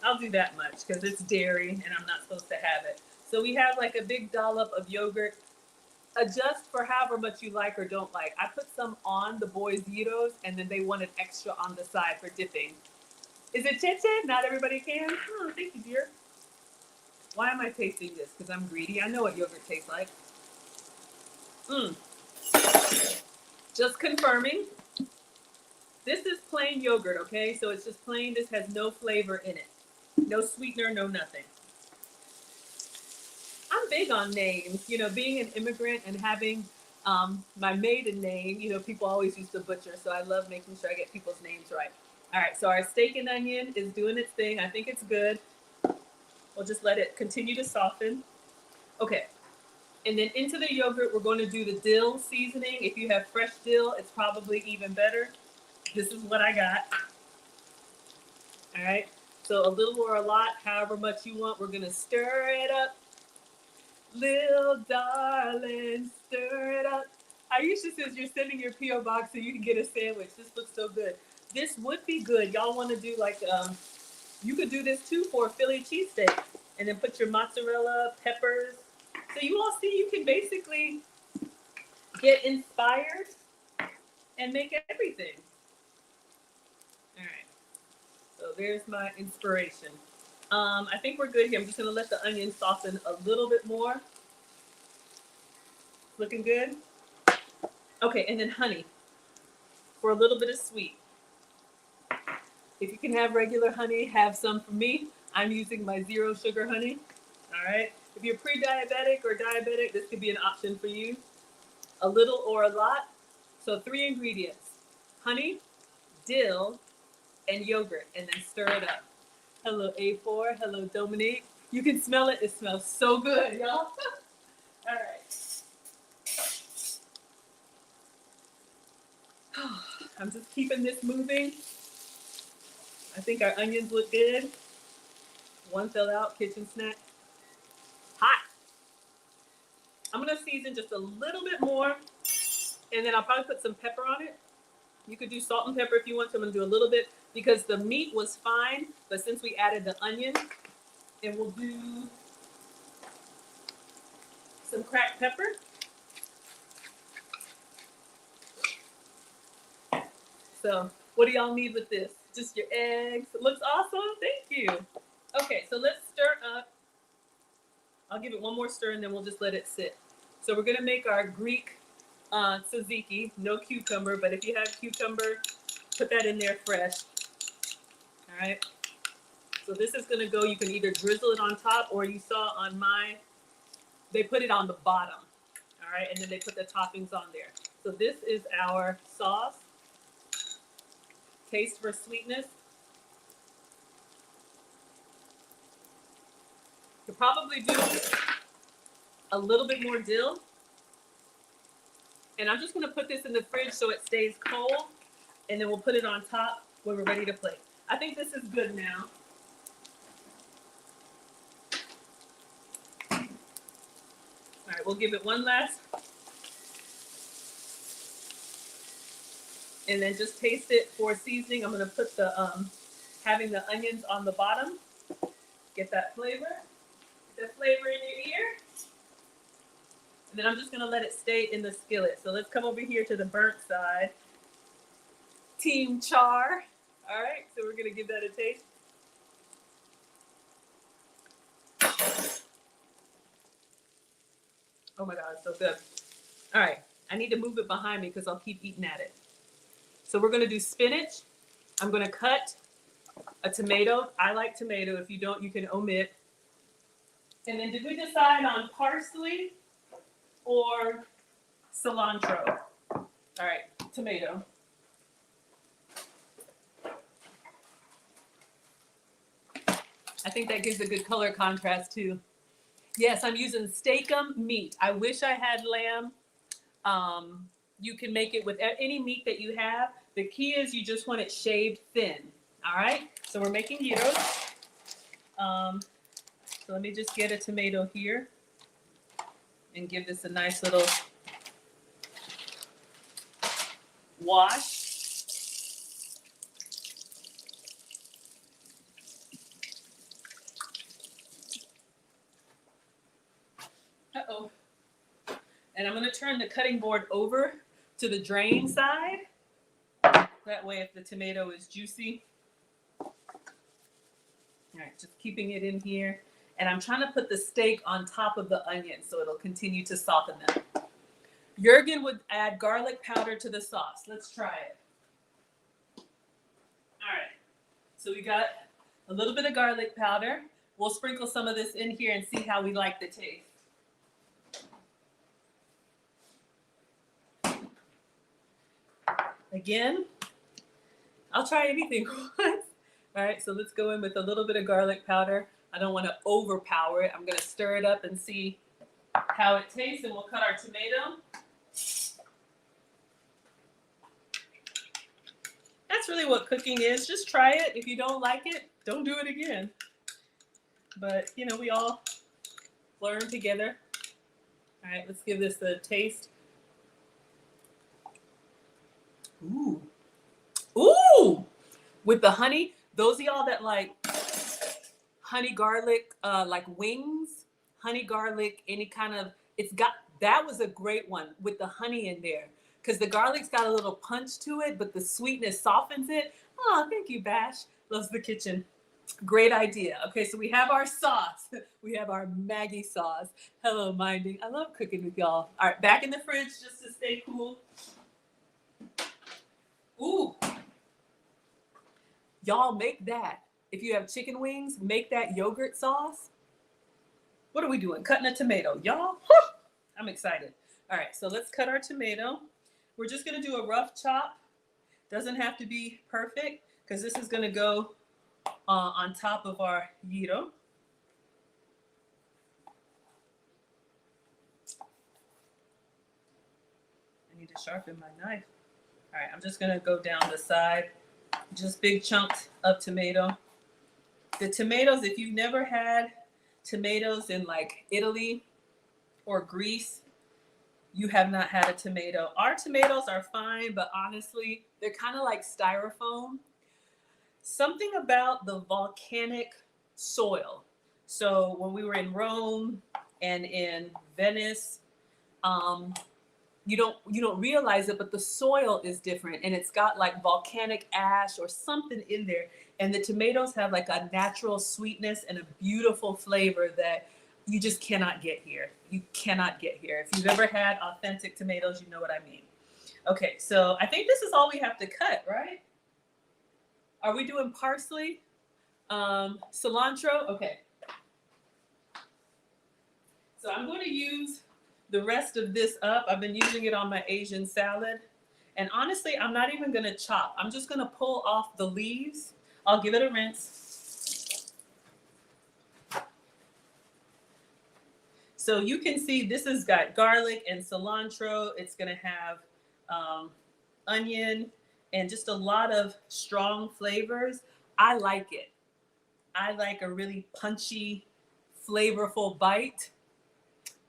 I'll do that much because it's dairy and I'm not supposed to have it. So we have like a big dollop of yogurt. Adjust for however much you like or don't like. I put some on the boys' Gyros and then they wanted extra on the side for dipping. Is it Cheche? Not everybody can? Oh, thank you, dear. Why am I tasting this? Because I'm greedy. I know what yogurt tastes like. Mmm. Just confirming. This is plain yogurt, okay? So it's just plain. This has no flavor in it. No sweetener, no nothing. I'm big on names. You know, being an immigrant and having my maiden name, you know, people always used to butcher. So I love making sure I get people's names right. All right, so our steak and onion is doing its thing. I think it's good. We'll just let it continue to soften. Okay, and then into the yogurt, we're going to do the dill seasoning. If you have fresh dill, it's probably even better. This is what I got. All right, so a little or a lot, however much you want. We're going to stir it up. Little darling, stir it up. Aisha says you're sending your P.O. box so you can get a sandwich. This looks so good. This would be good. Y'all want to do like, you could do this too for a Philly cheesesteak. And then put your mozzarella, peppers. So you all see you can basically get inspired and make everything. All right. So there's my inspiration. I think we're good here. I'm just going to let the onion soften a little bit more. Looking good? Okay, and then honey for a little bit of sweet. If you can have regular honey, have some for me. I'm using my 0 sugar honey. All right. If you're pre-diabetic or diabetic, this could be an option for you. A little or a lot. So 3 ingredients: honey, dill, and yogurt, and then stir it up. Hello, A4. Hello, Dominique. You can smell it. It smells so good, y'all. All right. I'm just keeping this moving. I think our onions look good. One fell out, kitchen snack. Hot. I'm gonna season just a little bit more, and then I'll probably put some pepper on it. You could do salt and pepper if you want to. I'm gonna do a little bit because the meat was fine, but since we added the onion, and we'll do some cracked pepper. So what do y'all need with this? Just your eggs. It looks awesome. Thank you. Okay, so let's stir up. I'll give it one more stir and then we'll just let it sit. So we're gonna make our Greek tzatziki, no cucumber, but if you have cucumber, put that in there fresh. All right. So this is gonna go, you can either drizzle it on top or you saw on mine, they put it on the bottom. All right, and then they put the toppings on there. So this is our sauce. Taste for sweetness. You'll probably do a little bit more dill. And I'm just gonna put this in the fridge so it stays cold, and then we'll put it on top when we're ready to plate. I think this is good now. All right, we'll give it one last. And then just taste it for seasoning. I'm gonna put the, having the onions on the bottom. Get that flavor. Get that flavor in your ear. And then I'm just gonna let it stay in the skillet. So let's come over here to the burnt side. Team Char. All right, so we're gonna give that a taste. Oh my God, it's so good. All right, I need to move it behind me because I'll keep eating at it. So we're gonna do spinach. I'm gonna cut a tomato. I like tomato. If you don't, you can omit. And then did we decide on parsley or cilantro? All right, tomato. I think that gives a good color contrast too. Yes, I'm using steakum meat. I wish I had lamb. You can make it with any meat that you have. The key is you just want it shaved thin. All right, so we're making gyros. So let me just get a tomato here and give this a nice little wash. Uh-oh. And I'm going to turn the cutting board over to the drain side. That way, if the tomato is juicy. All right, just keeping it in here. And I'm trying to put the steak on top of the onion so it'll continue to soften them. Jurgen would add garlic powder to the sauce. Let's try it. All right, so we got a little bit of garlic powder. We'll sprinkle some of this in here and see how we like the taste. Again, I'll try anything once. All right, so let's go in with a little bit of garlic powder. I don't want to overpower it. I'm going to stir it up and see how it tastes, and we'll cut our tomato. That's really what cooking is. Just try it. If you don't like it, don't do it again. But, you know, we all learn together. All right, let's give this a taste. Ooh. Ooh! With the honey, those of y'all that like honey garlic, like wings, honey garlic, any kind of, that was a great one with the honey in there. Because the garlic's got a little punch to it, but the sweetness softens it. Oh, thank you, Bash. Loves the kitchen. Great idea. Okay, so we have our sauce. We have our Maggie sauce. Hello, Minding. I love cooking with y'all. All right, back in the fridge just to stay cool. Ooh. Y'all make that. If you have chicken wings, make that yogurt sauce. What are we doing? Cutting a tomato. Y'all, I'm excited. All right, so let's cut our tomato. We're just going to do a rough chop. Doesn't have to be perfect because this is going to go on top of our gyro. I need to sharpen my knife. All right, I'm just going to go down the side. Just big chunks of tomato. The tomatoes, if you've never had tomatoes in like Italy or Greece, you have not had a tomato. Our tomatoes are fine, but honestly, they're kind of like styrofoam. Something about the volcanic soil. So when we were in Rome and in Venice, you don't realize it, but the soil is different and it's got like volcanic ash or something in there. And the tomatoes have like a natural sweetness and a beautiful flavor that you just cannot get here. You cannot get here. If you've ever had authentic tomatoes, you know what I mean. Okay, so I think this is all we have to cut, right? Are we doing parsley? Cilantro? Okay. So I'm going to use the rest of this up. I've been using it on my Asian salad. And honestly, I'm not even going to chop. I'm just going to pull off the leaves. I'll give it a rinse. So you can see this has got garlic and cilantro. It's going to have onion and just a lot of strong flavors. I like it. I like a really punchy, flavorful bite.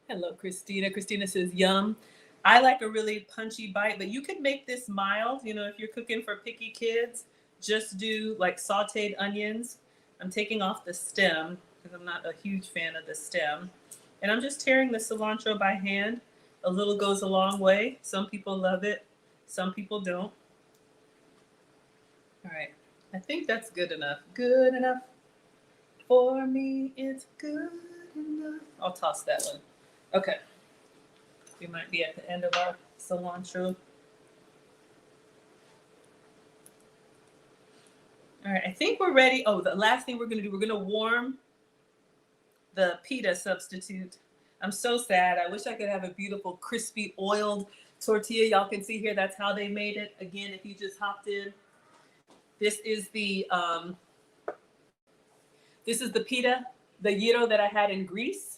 Hello, Christina. Christina says, yum. I like a really punchy bite, but you could make this mild. You know, if you're cooking for picky kids, just do like sauteed onions. I'm taking off the stem because I'm not a huge fan of the stem. And I'm just tearing the cilantro by hand. A little goes a long way. Some people love it. Some people don't. All right. I think that's good enough. Good enough. For me, it's good enough. I'll toss that one. Okay. We might be at the end of our cilantro. All right, I think we're ready. Oh, the last thing we're going to do, we're going to warm the pita substitute. I'm so sad. I wish I could have a beautiful, crispy, oiled tortilla. Y'all can see here, that's how they made it. Again, if you just hopped in, this is the pita, the gyro that I had in Greece.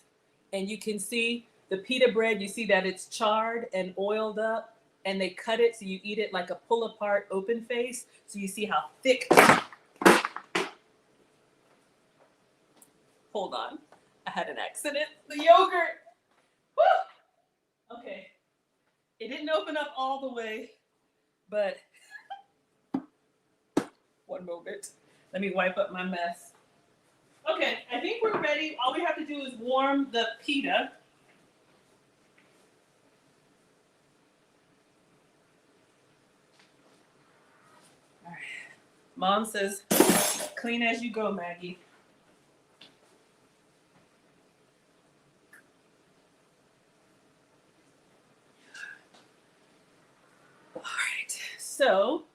And you can see the pita bread, you see that it's charred and oiled up, and they cut it so you eat it like a pull apart open face. So you see how thick. Hold on. had an accident. The yogurt. Woo! Okay. It didn't open up all the way, but one moment. Let me wipe up my mess. Okay, I think we're ready. All we have to do is warm the pita. All right. Mom says, clean as you go, Maggie. All right, so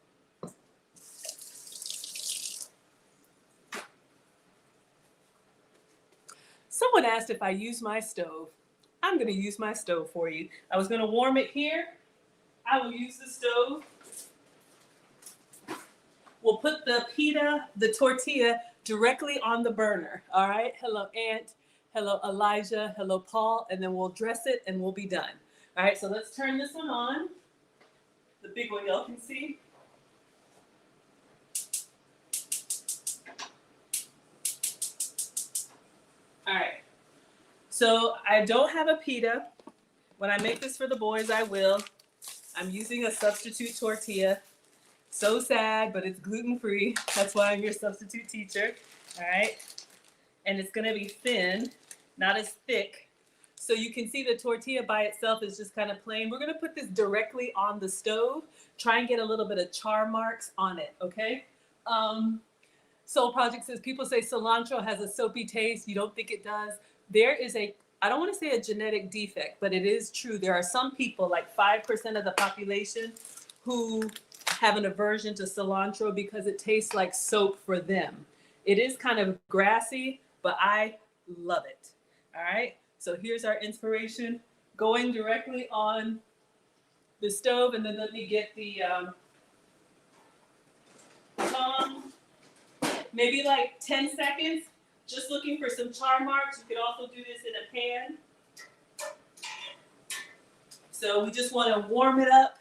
someone asked if I use my stove. I'm going to use my stove for you. I was going to warm it here. I will use the stove. We'll put the pita, the tortilla, directly on the burner. All right. Hello, Aunt. Hello, Elijah. Hello, Paul. And then we'll dress it and we'll be done. All right. So let's turn this one on. The big one y'all can see. All right. So I don't have a pita. When I make this for the boys, I will. I'm using a substitute tortilla. So sad, but it's gluten-free. That's why I'm your substitute teacher. All right. And it's going to be thin, not as thick. So you can see the tortilla by itself is just kind of plain. We're going to put this directly on the stove. Try and get a little bit of char marks on it, okay? Soul Project says, people say cilantro has a soapy taste. You don't think it does? There is I don't want to say a genetic defect, but it is true. There are some people, like 5% of the population, who have an aversion to cilantro because it tastes like soap for them. It is kind of grassy, but I love it. All right. So here's our inspiration going directly on the stove. And then let me get the tongs. Maybe like 10 seconds. Just looking for some char marks. You could also do this in a pan. So we just want to warm it up,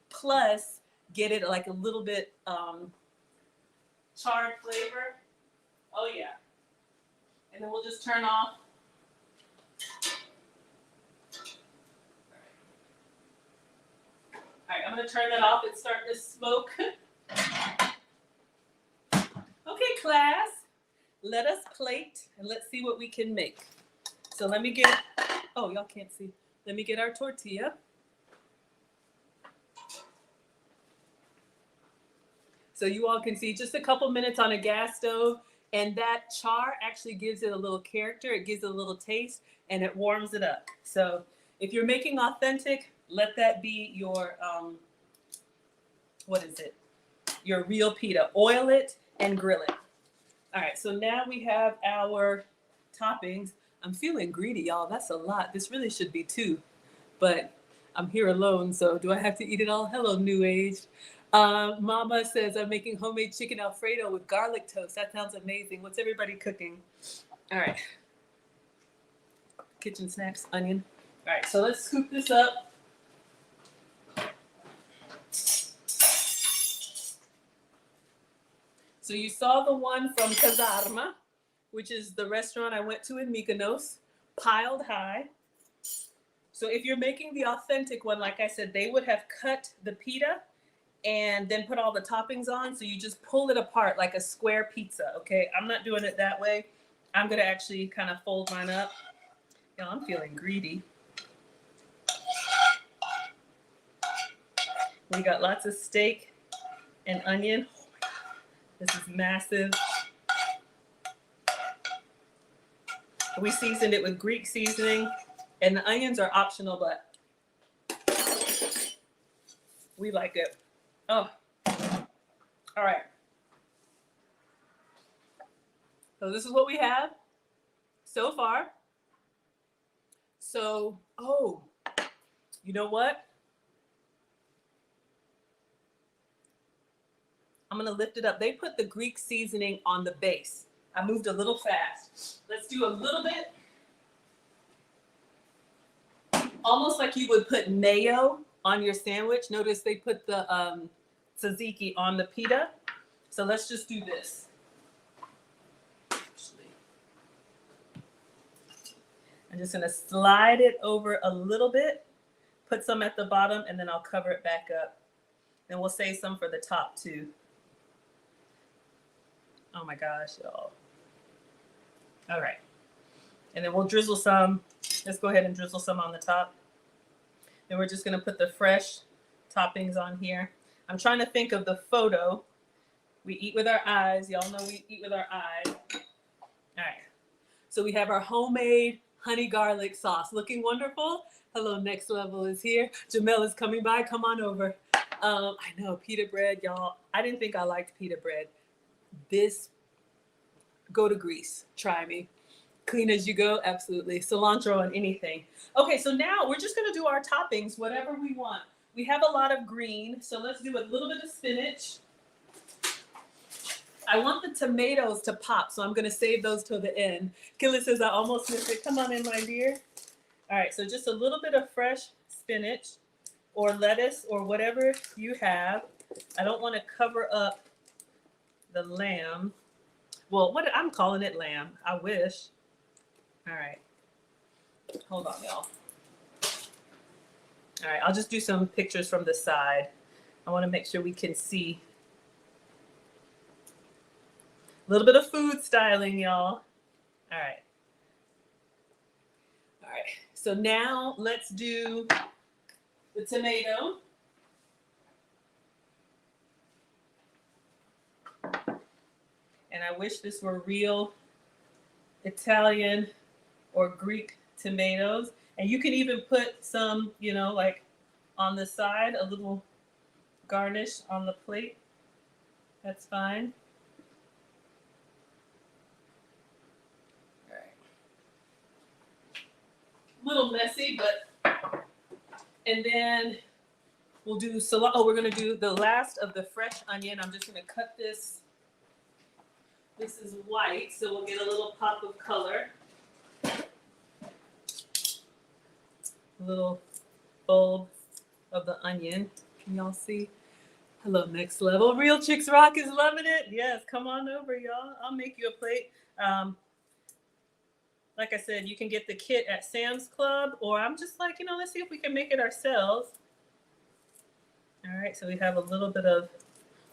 plus get it like a little bit charred flavor. Oh yeah. And then we'll just turn off. All right, I'm going to turn that off and start to smoke. Okay, class, let us plate and let's see what we can make. So let me get, oh, y'all can't see. Let me get our tortilla. So you all can see just a couple minutes on a gas stove, and that char actually gives it a little character. It gives it a little taste, and it warms it up. So if you're making authentic, let that be your, what is it? Your real pita. Oil it and grill it. All right, so now we have our toppings. I'm feeling greedy, y'all. That's a lot. This really should be 2, but I'm here alone, so do I have to eat it all? Hello, New Age. Mama says, I'm making homemade chicken Alfredo with garlic toast. That sounds amazing. What's everybody cooking? All right. Kitchen snacks, onion. All right, so let's scoop this up. So you saw the one from Kazarma, which is the restaurant I went to in Mykonos, piled high. So if you're making the authentic one, like I said, they would have cut the pita and then put all the toppings on. So you just pull it apart like a square pizza, okay? I'm not doing it that way. I'm gonna actually kind of fold mine up. Yo, I'm feeling greedy. We got lots of steak and onion. Oh my God, this is massive. We seasoned it with Greek seasoning, and the onions are optional, but we like it. Oh, all right. So this is what we have so far. So, oh, you know what? I'm gonna lift it up. They put the Greek seasoning on the base. I moved a little fast. Let's do a little bit. Almost like you would put mayo on your sandwich. Notice they put the tzatziki on the pita. So let's just do this. I'm just gonna slide it over a little bit, put some at the bottom, and then I'll cover it back up. And we'll save some for the top too. Oh my gosh, y'all. All right. And then we'll drizzle some. Let's go ahead and drizzle some on the top. And we're just gonna put the fresh toppings on here. I'm trying to think of the photo. We eat with our eyes. Y'all know we eat with our eyes. All right. So we have our homemade honey garlic sauce looking wonderful. Hello, Next Level is here. Jamel is coming by. Come on over. I know, pita bread, y'all. I didn't think I liked pita bread. This, go to Greece. Try me. Clean as you go, absolutely. Cilantro on anything. Okay, so now we're just gonna do our toppings, whatever we want. We have a lot of green, so let's do a little bit of spinach. I want the tomatoes to pop, so I'm gonna save those till the end. Killa says I almost missed it. Come on in, my dear. All right, so just a little bit of fresh spinach or lettuce or whatever you have. I don't want to cover up the lamb. Well, what I'm calling it lamb. I wish. All right. Hold on, y'all. All right, I'll just do some pictures from the side. I want to make sure we can see. A little bit of food styling, y'all. All right. All right. So now let's do the tomato. And I wish this were real Italian or Greek tomatoes. And you can even put some, you know, like on the side, a little garnish on the plate. That's fine. All right. A little messy, but, and then we'll do, we're gonna do the last of the fresh onion. I'm just gonna cut this. This is white, so we'll get a little pop of color. A little bulb of the onion. Can y'all see? Hello, Next Level. Real Chicks Rock is loving it. Yes, come on over, y'all. I'll make you a plate. Like I said, you can get the kit at Sam's Club, or I'm just like, you know, let's see if we can make it ourselves. All right, so we have a little bit of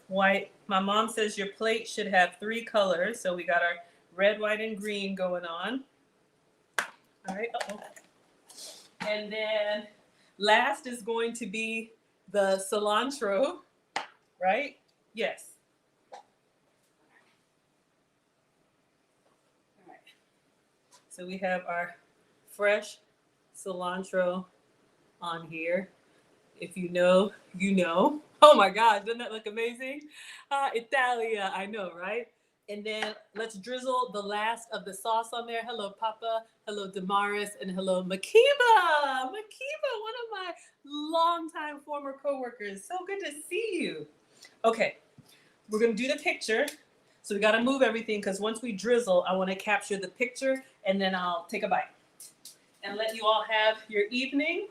white. My mom says your plate should have 3 colors. So we got our red, white, and green going on. All right. Uh-oh. And then last is going to be the cilantro, right? Yes. All right. So we have our fresh cilantro on here. If you know, you know. Oh my gosh, doesn't that look amazing? Italia, I know, right? And then let's drizzle the last of the sauce on there. Hello, Papa. Hello, Damaris. And hello, Makiba. Makiba, one of my longtime former coworkers. So good to see you. Okay, we're going to do the picture. So we got to move everything because once we drizzle, I want to capture the picture and then I'll take a bite and let you all have your evening.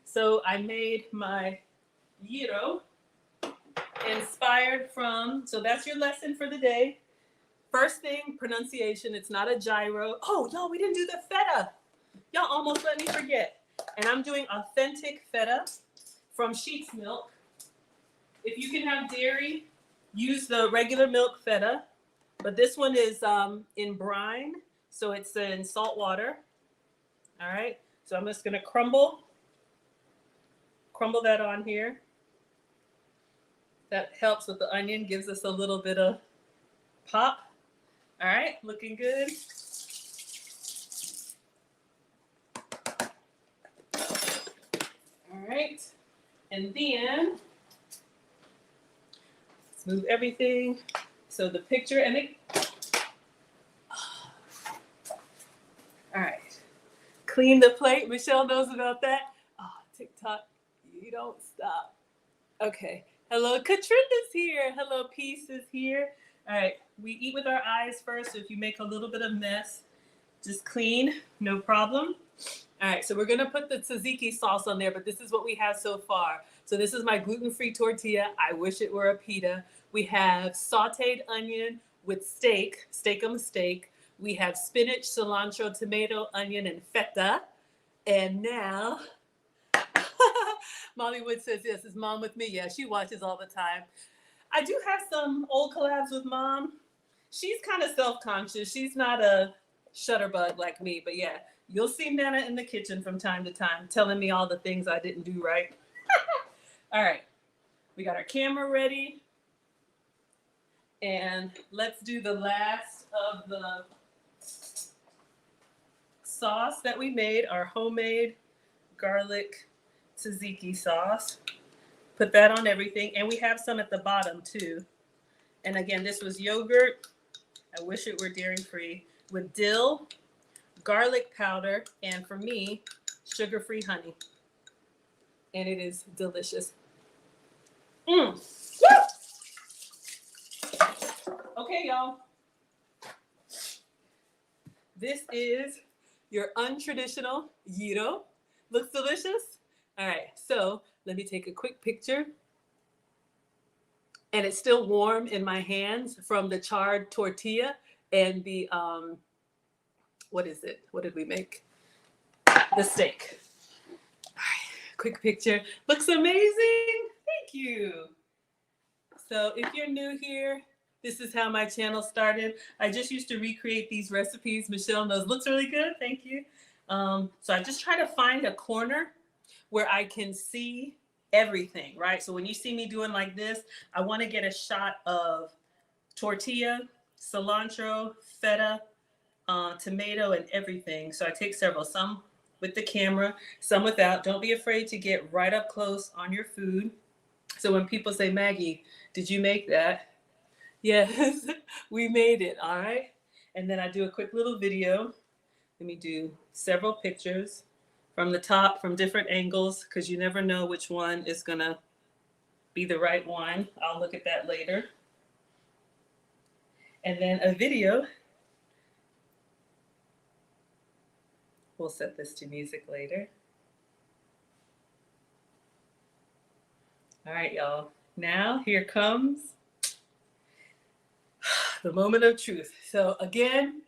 So I made my gyro inspired from, so that's your lesson for the day. First thing, pronunciation. It's not a gyro. Oh, y'all, we didn't do the feta. Y'all almost let me forget. And I'm doing authentic feta from sheep's milk. If you can have dairy, use the regular milk feta. But this one is in brine, so it's in salt water. All right, so I'm just going to crumble that on here. That helps with the onion, gives us a little bit of pop. All right, looking good. All right, and then let's move everything. So the picture and it. All right, clean the plate. Michelle knows about that. Oh, TikTok, you don't stop. Okay. Hello, Katrinda's here. Hello, Peace is here. All right, we eat with our eyes first. So if you make a little bit of mess, just clean, no problem. All right, so we're gonna put the tzatziki sauce on there, but this is what we have so far. So this is my gluten-free tortilla. I wish it were a pita. We have sauteed onion with steak, steak-um steak. We have spinach, cilantro, tomato, onion, and feta. And now, Molly Wood says, yes, is Mom with me? Yeah, she watches all the time. I do have some old collabs with Mom. She's kind of self-conscious. She's not a shutterbug like me, but yeah, you'll see Nana in the kitchen from time to time telling me all the things I didn't do right. All right, we got our camera ready. And let's do the last of the sauce that we made, our homemade garlic tzatziki sauce. Put that on everything. And we have some at the bottom too. And again, this was yogurt. I wish it were dairy-free, with dill, garlic powder, and for me, sugar-free honey. And it is delicious. Woo! Okay, y'all. This is your untraditional gyro. Looks delicious? All right, so let me take a quick picture. And it's still warm in my hands from the charred tortilla and the, what is it? What did we make? The steak. All right, quick picture. Looks amazing. Thank you. So if you're new here, this is how my channel started. I just used to recreate these recipes. Michelle knows. Looks really good. Thank you. So I just try to find a corner where I can see everything, right? So when you see me doing like this, I want to get a shot of tortilla, cilantro, feta, tomato, and everything. So I take several, some with the camera, some without. Don't be afraid to get right up close on your food. So when people say, Maggie, did you make that? Yes, we made it, all right? And then I do a quick little video. Let me do several pictures from the top, from different angles, because you never know which one is gonna be the right one. I'll look at that later. And then a video. We'll set this to music later. All right, y'all. Now here comes the moment of truth. So again,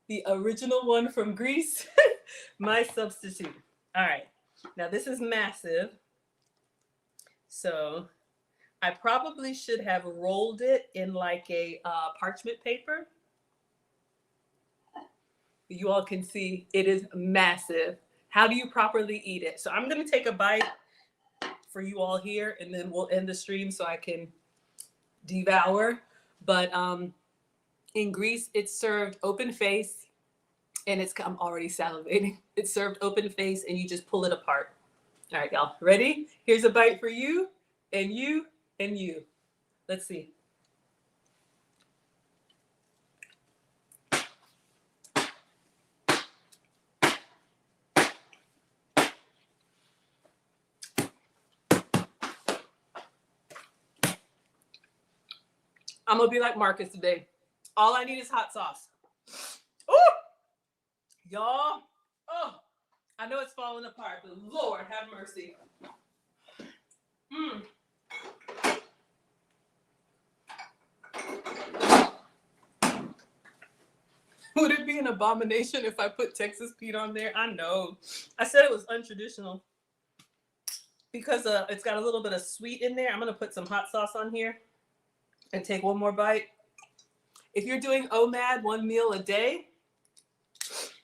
the original one from Greece, my substitute. All right, now this is massive. So I probably should have rolled it in like a parchment paper. You all can see it is massive. How do you properly eat it? So I'm gonna take a bite for you all here and then we'll end the stream so I can devour. But in Greece, it's served open face, and I'm already salivating. It's served open face, and you just pull it apart. All right, y'all, ready? Here's a bite for you, and you, and you. Let's see. I'm gonna be like Marcus today. All I need is hot sauce. Ooh! Y'all, oh, I know it's falling apart, but Lord have mercy. Would it be an abomination if I put Texas Pete on there? I know. I said it was untraditional because it's got a little bit of sweet in there. I'm gonna put some hot sauce on here and take one more bite. If you're doing OMAD, 1 meal a day,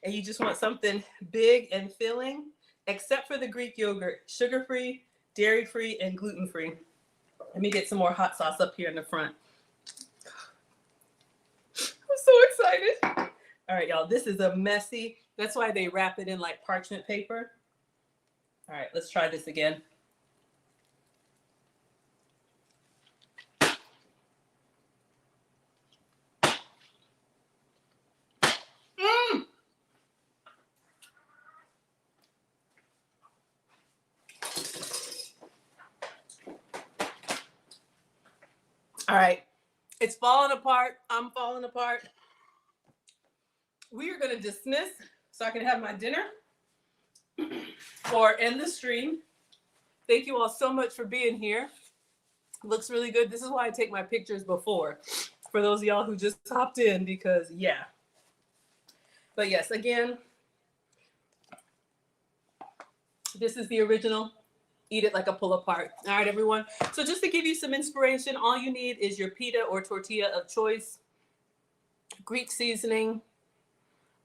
and you just want something big and filling, except for the Greek yogurt, sugar-free, dairy-free, and gluten-free. Let me get some more hot sauce up here in the front. I'm so excited. All right, y'all, this is a messy, that's why they wrap it in like parchment paper. All right, let's try this again. All right, it's falling apart. I'm falling apart. We are going to dismiss so I can have my dinner or end the stream. Thank you all so much for being here. Looks really good. This is why I take my pictures before, for those of y'all who just hopped in, because yeah. But yes, again, this is the original. Eat it like a pull apart. All right, everyone. So just to give you some inspiration, all you need is your pita or tortilla of choice, Greek seasoning,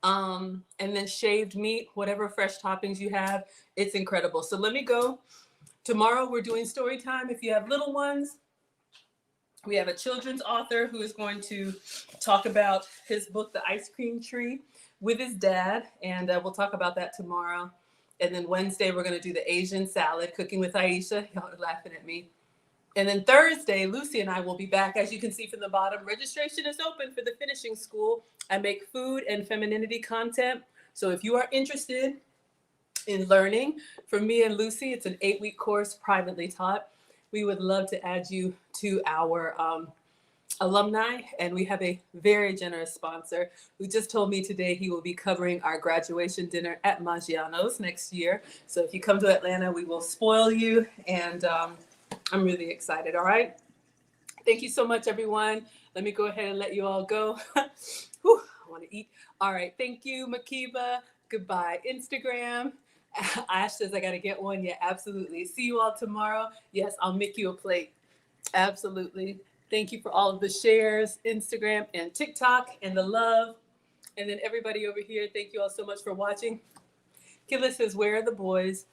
and then shaved meat, whatever fresh toppings you have. It's incredible. So let me go. Tomorrow we're doing story time. If you have little ones, we have a children's author who is going to talk about his book, The Ice Cream Tree, with his dad. And we'll talk about that tomorrow. And then Wednesday, we're going to do the Asian salad, cooking with Aisha. Y'all are laughing at me. And then Thursday, Lucy and I will be back. As you can see from the bottom, registration is open for the finishing school. I make food and femininity content. So if you are interested in learning from me and Lucy, it's an 8-week course privately taught. We would love to add you to our alumni, and we have a very generous sponsor who just told me today he will be covering our graduation dinner at Maggiano's next year. So if you come to Atlanta, we will spoil you, and I'm really excited. All right. Thank you so much, everyone. Let me go ahead and let you all go. Whew, I want to eat. All right. Thank you, Makiba. Goodbye, Instagram. Ash says I got to get one. Yeah, absolutely. See you all tomorrow. Yes, I'll make you a plate. Absolutely. Thank you for all of the shares, Instagram and TikTok, and the love. And then everybody over here, thank you all so much for watching. Killa says, where are the boys?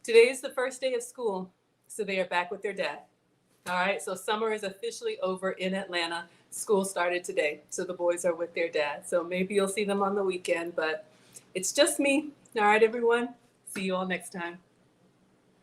Today is the first day of school, so they are back with their dad. All right, so summer is officially over in Atlanta. School started today, so the boys are with their dad. So maybe you'll see them on the weekend, but it's just me. All right, everyone. See you all next time.